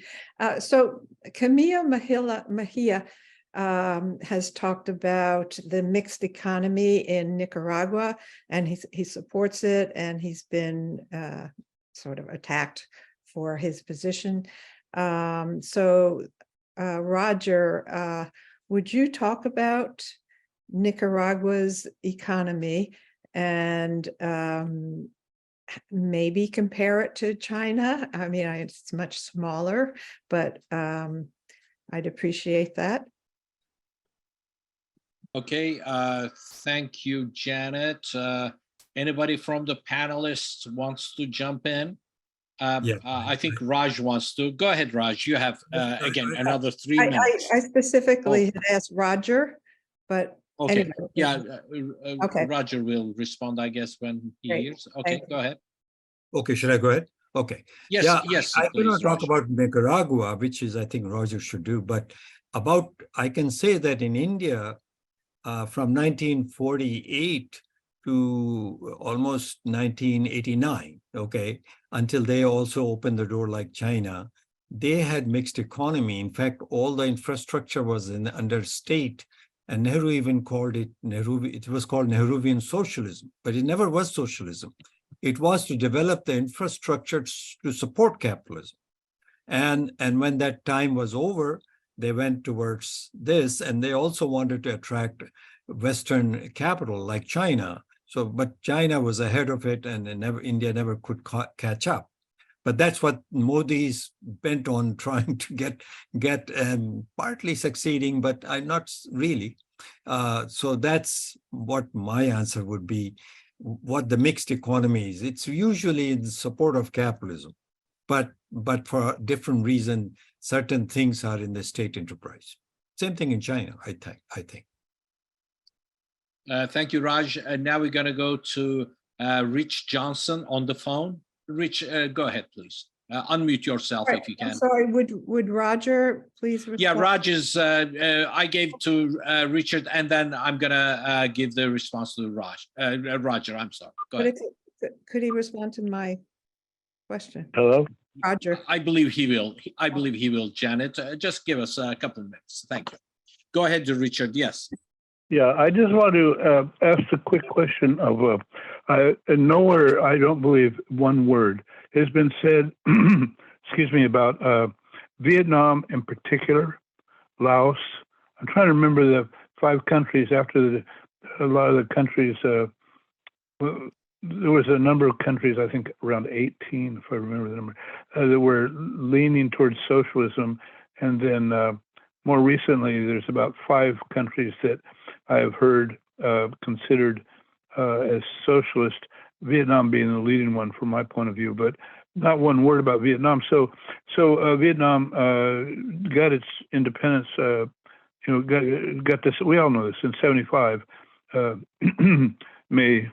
So Camille Mejia has talked about the mixed economy in Nicaragua, and he supports it, and he's been sort of attacked for his position. So Roger, would you talk about Nicaragua's economy and maybe compare it to China? I mean, it's much smaller, but I'd appreciate that. Okay, thank you, Janet. Anybody from the panelists wants to jump in? I think Raj wants to. Go ahead, Raj. You have, again, another 3 minutes. I specifically had asked Roger, but okay. anyway. Yeah, okay. Roger will respond, I guess, when he hears. Okay, go ahead. Okay, should I go ahead? Okay. Yes, yeah, yes. I please, cannot talk Raj. about Nicaragua, which is, I think, Roger should do, but I can say that in India, from 1948 to almost 1989, okay, until they also opened the door like China, they had mixed economy. In fact, all the infrastructure was under state, and Nehru even called it it was called Nehruvian socialism, but it never was socialism. It was to develop the infrastructure to support capitalism. And when that time was over, they went towards this, and they also wanted to attract Western capital like China. So, but China was ahead of it, and India never could catch up. But that's what Modi's bent on trying to get and partly succeeding, but not really. So that's what my answer would be. What the mixed economy is, it's usually in support of capitalism, but for a different reason, certain things are in the state enterprise. Same thing in China, I think. Thank you, Raj. Now we're going to go to Rich Johnson on the phone. Rich, go ahead, please. Unmute yourself if you can. I'm sorry, would Roger please respond? Yeah, Raj is, I gave to Richard, and then I'm going to give the response to Roger, I'm sorry. Go ahead. Could he respond to my question? Hello? Roger. I believe he will, Janet. Just give us a couple of minutes. Thank you. Go ahead, Richard. Yes. Yeah, I just want to ask a quick question of nowhere, I don't believe one word has been said, excuse me, about Vietnam in particular, Laos. I'm trying to remember the 5 countries after a lot of the countries, there was a number of countries, I think around 18, if I remember the number, that were leaning towards socialism. And then more recently, there's about 5 countries that I have heard considered as socialist, Vietnam being the leading one from my point of view, but not one word about Vietnam. So Vietnam got its independence, got this, we all know this, in 75, May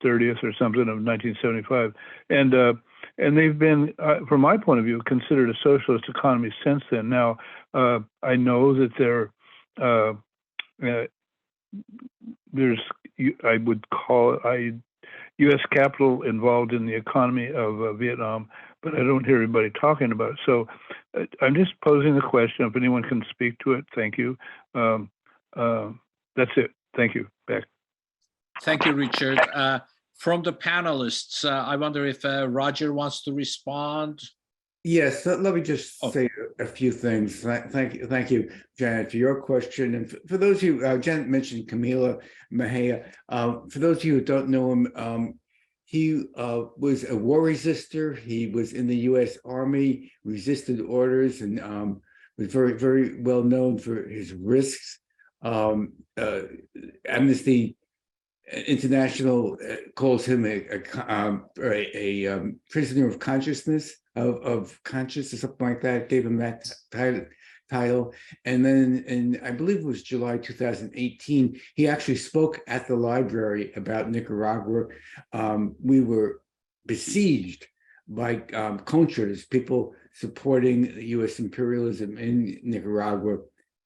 30th or something of 1975. And they've been, from my point of view, considered a socialist economy since then. Now, I know that there's, I would call it, U.S. capital involved in the economy of Vietnam, but I don't hear anybody talking about it. So I'm just posing the question. If anyone can speak to it, thank you. That's it. Thank you. Back. Thank you, Richard. From the panelists, I wonder if Roger wants to respond. Yes, let me just say a few things. Thank you, Janet, for your question. And for those of you, Janet mentioned Camila Mejia. For those of you who don't know him, he was a war resister. He was in the U.S. Army, resisted orders, and was very, very well known for his risks. Amnesty International calls him a prisoner of consciousness, of conscience or something like that, gave him that title. And then in, I believe it was July 2018, he actually spoke at the library about Nicaragua. We were besieged by contras, people supporting U.S. imperialism in Nicaragua.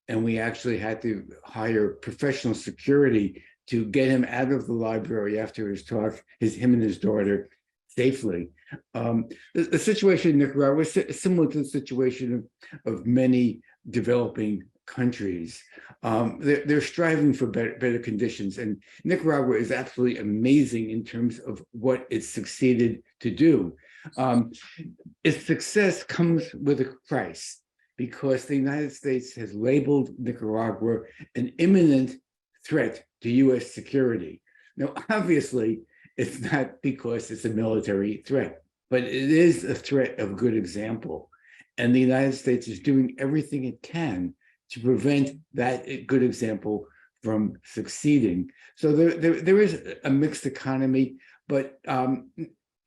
And we actually had to hire professional security to get him out of the library after his talk, him and his daughter, safely. The situation in Nicaragua is similar to the situation of many developing countries. They're striving for better conditions, and Nicaragua is absolutely amazing in terms of what it's succeeded to do. Its success comes with a price, because the United States has labeled Nicaragua an imminent threat to U.S. security. Now, obviously, it's not because it's a military threat, but it is a threat of good example. And the United States is doing everything it can to prevent that good example from succeeding. So there is a mixed economy, but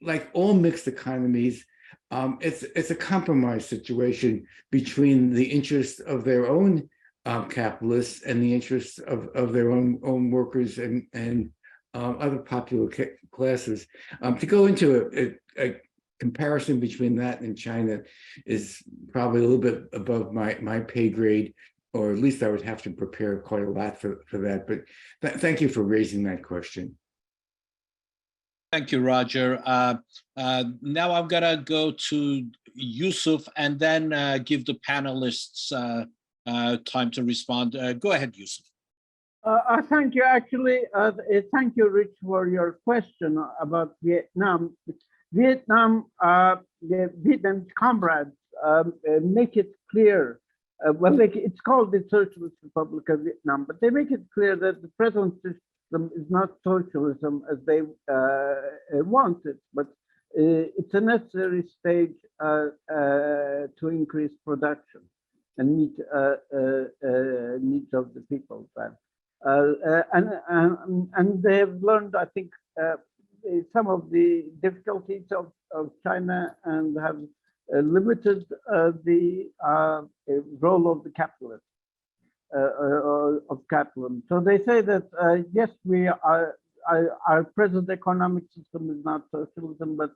like all mixed economies, it's a compromise situation between the interests of their own capitalists and the interests of their own workers and other popular classes. To go into a comparison between that and China is probably a little bit above my pay grade, or at least I would have to prepare quite a lot for that. But thank you for raising that question. Thank you, Roger. Now I'm gonna go to Yusuf and then give the panelists time to respond. Go ahead, Yusuf. Thank you. Actually, thank you, Rich, for your question about Vietnam. Vietnam, the Vietnam's comrades make it clear. Well, it's called the Socialist Republic of Vietnam, but they make it clear that the present system is not socialism as they want it, but it's a necessary stage to increase production and meet needs of the people. And they have learned, I think, some of the difficulties of China, and have limited the role of the capitalist, of capitalism. So they say that yes, our present economic system is not socialism, but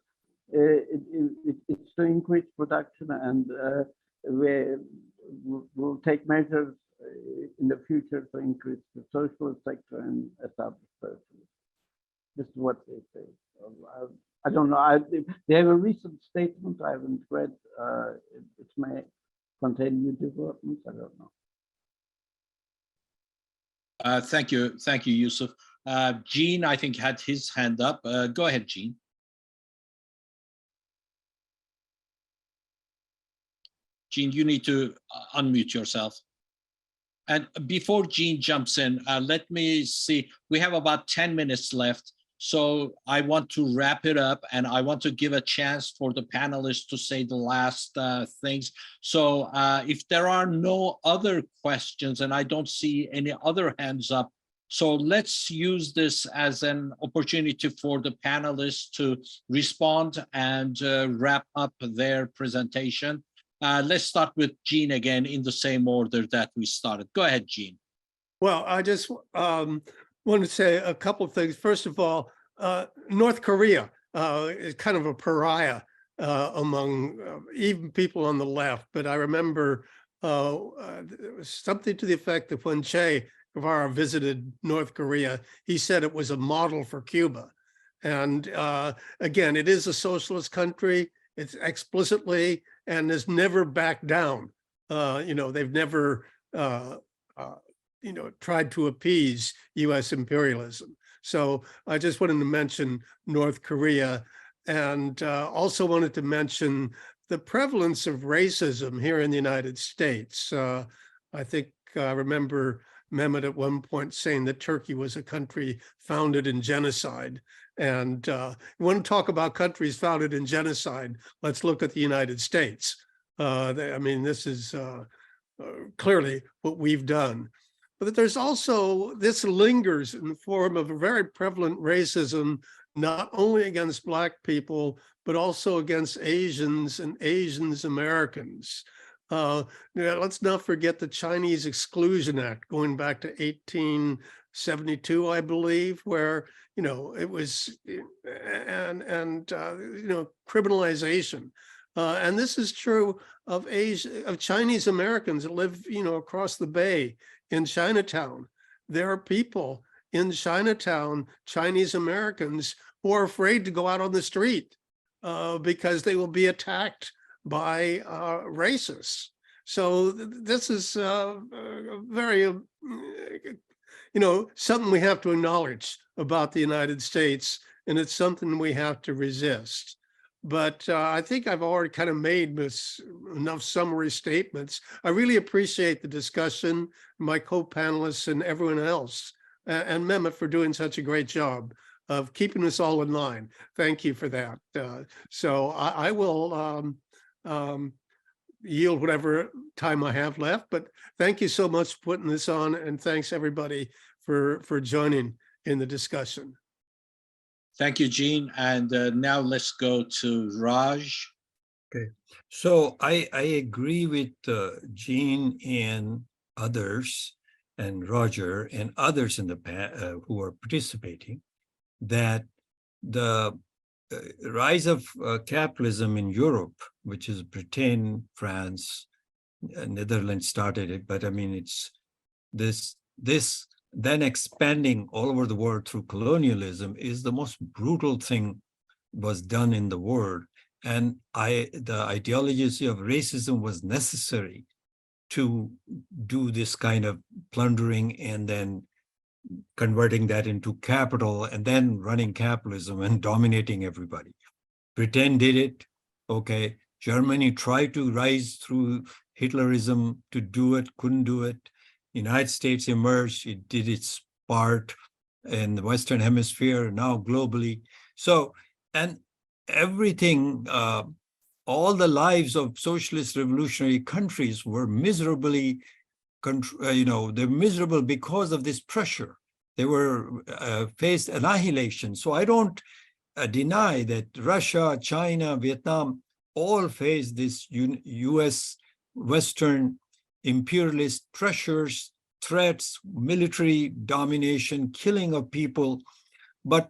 it's to increase production, and we'll take measures in the future to increase the socialist sector and establish socialism. This is what they say. So, I don't know. They have a recent statement I haven't read. It may contain new developments. I don't know. Thank you, Yusuf. Gene, I think, had his hand up. Go ahead, Gene. Gene, you need to unmute yourself. And before Gene jumps in, let me see. We have about 10 minutes left. So I want to wrap it up, and I want to give a chance for the panelists to say the last things. So if there are no other questions, and I don't see any other hands up, so let's use this as an opportunity for the panelists to respond and wrap up their presentation. Let's start with Jean again in the same order that we started. Go ahead, Jean. Well, I just want to say a couple of things. First of all, North Korea is kind of a pariah among even people on the left. But I remember it was something to the effect that when Che Guevara visited North Korea, he said it was a model for Cuba. And again, it is a socialist country. It's explicitly and has never backed down. They've never tried to appease US imperialism. So I just wanted to mention North Korea, and also wanted to mention the prevalence of racism here in the United States. I think I remember Mehmet at one point saying that Turkey was a country founded in genocide. And you want to talk about countries founded in genocide, let's look at the United States. This is clearly what we've done. But there's also, this lingers in the form of a very prevalent racism, not only against Black people, but also against Asians and Asians Americans. Let's not forget the Chinese Exclusion Act going back to 1872, I believe, where, it was, criminalization. And this is true of Chinese Americans that live, across the bay in Chinatown. There are people in Chinatown, Chinese Americans, who are afraid to go out on the street because they will be attacked by racists. So this is very, something we have to acknowledge about the United States, and it's something we have to resist. But I think I've already kind of made enough summary statements. I really appreciate the discussion, my co-panelists and everyone else, and Mehmet for doing such a great job of keeping us all in line. Thank you for that. So I will yield whatever time I have left, but thank you so much for putting this on, and thanks everybody for joining in the discussion. Thank you, Jean. And now let's go to Raj. Okay, so I agree with Jean and others, and Roger and others in the who are participating, that the rise of capitalism in Europe, which is Britain, France, Netherlands started it, but I mean it's this then expanding all over the world through colonialism is the most brutal thing was done in the world. And the ideology of racism was necessary to do this kind of plundering and then converting that into capital and then running capitalism and dominating everybody. Britain did it, okay. Germany tried to rise through Hitlerism to do it, couldn't do it. United States emerged, it did its part in the Western Hemisphere, now globally. So, and everything, all the lives of socialist revolutionary countries were miserably, they're miserable because of this pressure. They were faced annihilation. So I don't deny that Russia, China, Vietnam all face this US Western imperialist pressures, threats, military domination, killing of people. But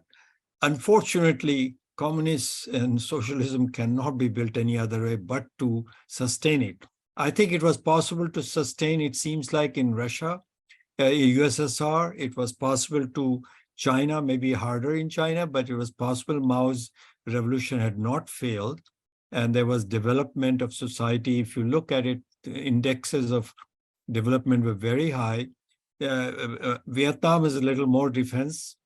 unfortunately, communists and socialism cannot be built any other way but to sustain it. I think it was possible to sustain, it seems like in Russia, USSR, it was possible to China, maybe harder in China, but it was possible. Mao's revolution had not failed. And there was development of society. If you look at it, the indexes of development were very high. Vietnam is a little more defense.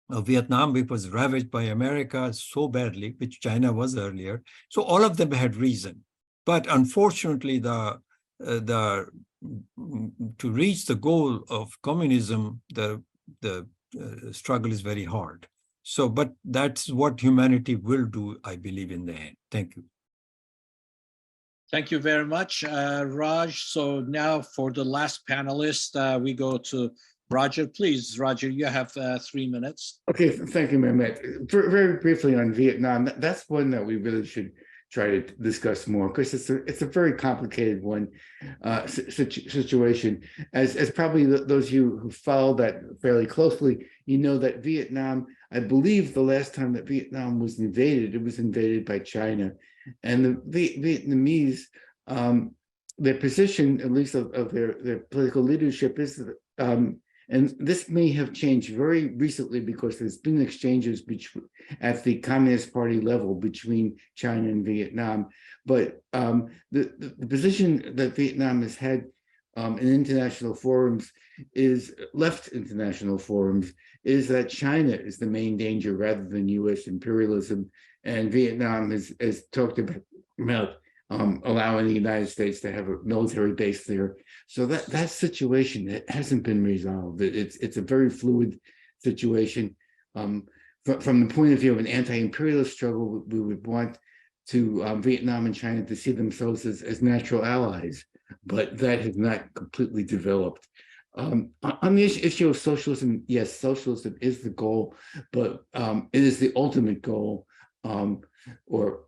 Vietnam, which was ravaged by America so badly, which China was earlier. So all of them had reason. But unfortunately, to reach the goal of communism, the struggle is very hard. So, but that's what humanity will do, I believe, in the end. Thank you. Thank you very much, Raj. So now for the last panelist, we go to Roger. Please, Roger, you have 3 minutes. Okay, thank you, Mehmet. Very briefly on Vietnam, that's one that we really should try to discuss more because it's a very complicated one situation. As probably those of you who follow that fairly closely, you know that Vietnam, I believe the last time that Vietnam was invaded, it was invaded by China. And the Vietnamese, their position, at least of their political leadership, is and this may have changed very recently because there's been exchanges at the Communist Party level between China and Vietnam. But the position that Vietnam has had in international forums is that China is the main danger rather than U.S. imperialism. And Vietnam has talked about allowing the United States to have a military base there. So that situation, it hasn't been resolved. It's a very fluid situation. From the point of view of an anti-imperialist struggle, we would want Vietnam and China to see themselves as natural allies, but that has not completely developed. On the issue of socialism, yes, socialism is the goal, but it is the ultimate goal, or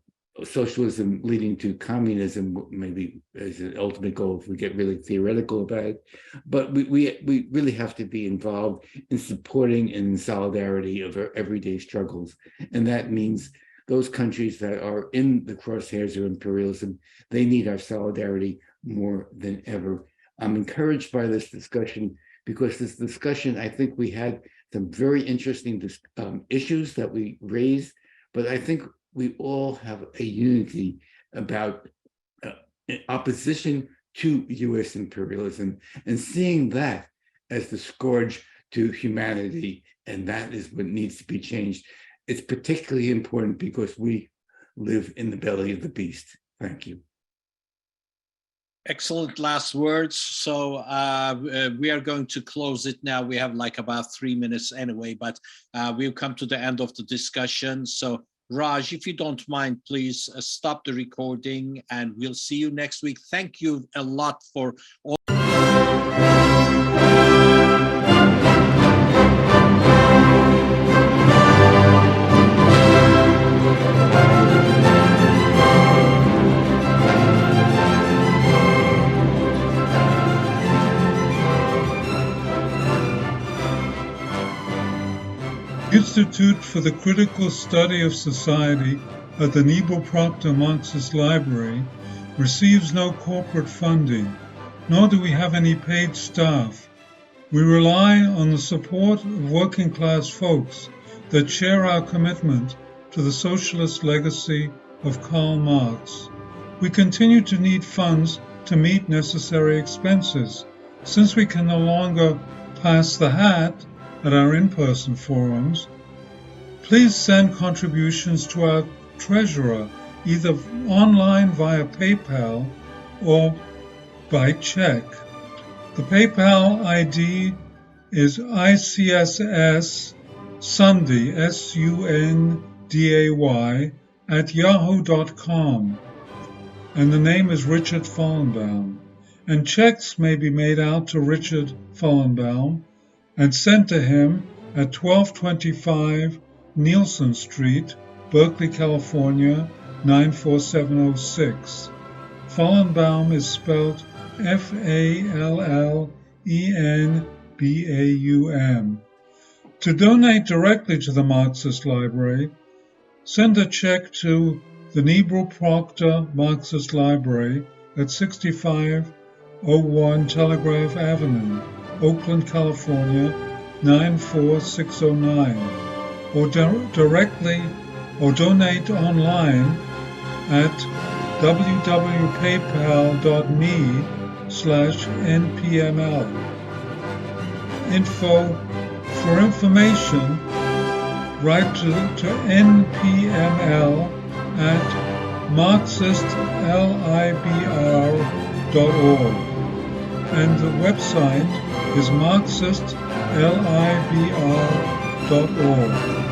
socialism leading to communism maybe is an ultimate goal if we get really theoretical about it. But we really have to be involved in supporting and in solidarity of our everyday struggles. And that means those countries that are in the crosshairs of imperialism, they need our solidarity more than ever. I'm encouraged by this discussion because this discussion, I think we had some very interesting issues that we raised, but I think we all have a unity about opposition to U.S. imperialism and seeing that as the scourge to humanity, and that is what needs to be changed. It's particularly important because we live in the belly of the beast. Thank you. Excellent last words. So we are going to close it now. We have like about 3 minutes anyway, but we've come to the end of the discussion. So Raj, if you don't mind, please stop the recording and we'll see you next week. Thank you a lot for all. Institute for the Critical Study of Society at the Niebel Proctor Marxist Library receives no corporate funding, nor do we have any paid staff. We rely on the support of working class folks that share our commitment to the socialist legacy of Karl Marx. We continue to need funds to meet necessary expenses. Since we can no longer pass the hat at our in-person forums, please send contributions to our treasurer, either online via PayPal or by check. The PayPal ID is ICSS Sunday, SUNDAY, @yahoo.com, and the name is Richard Fallenbaum. And checks may be made out to Richard Fallenbaum and sent to him at 1225 Nielsen Street, Berkeley, California, 94706. Fallenbaum is spelled Fallenbaum. To donate directly to the Marxist Library, send a check to the Niebel Proctor Marxist Library at 6501 Telegraph Avenue, Oakland, California, 94609, or directly or donate online at www.paypal.me/npml. For information, write to npml at marxistlibr.org, and the website is marxistlibr.org.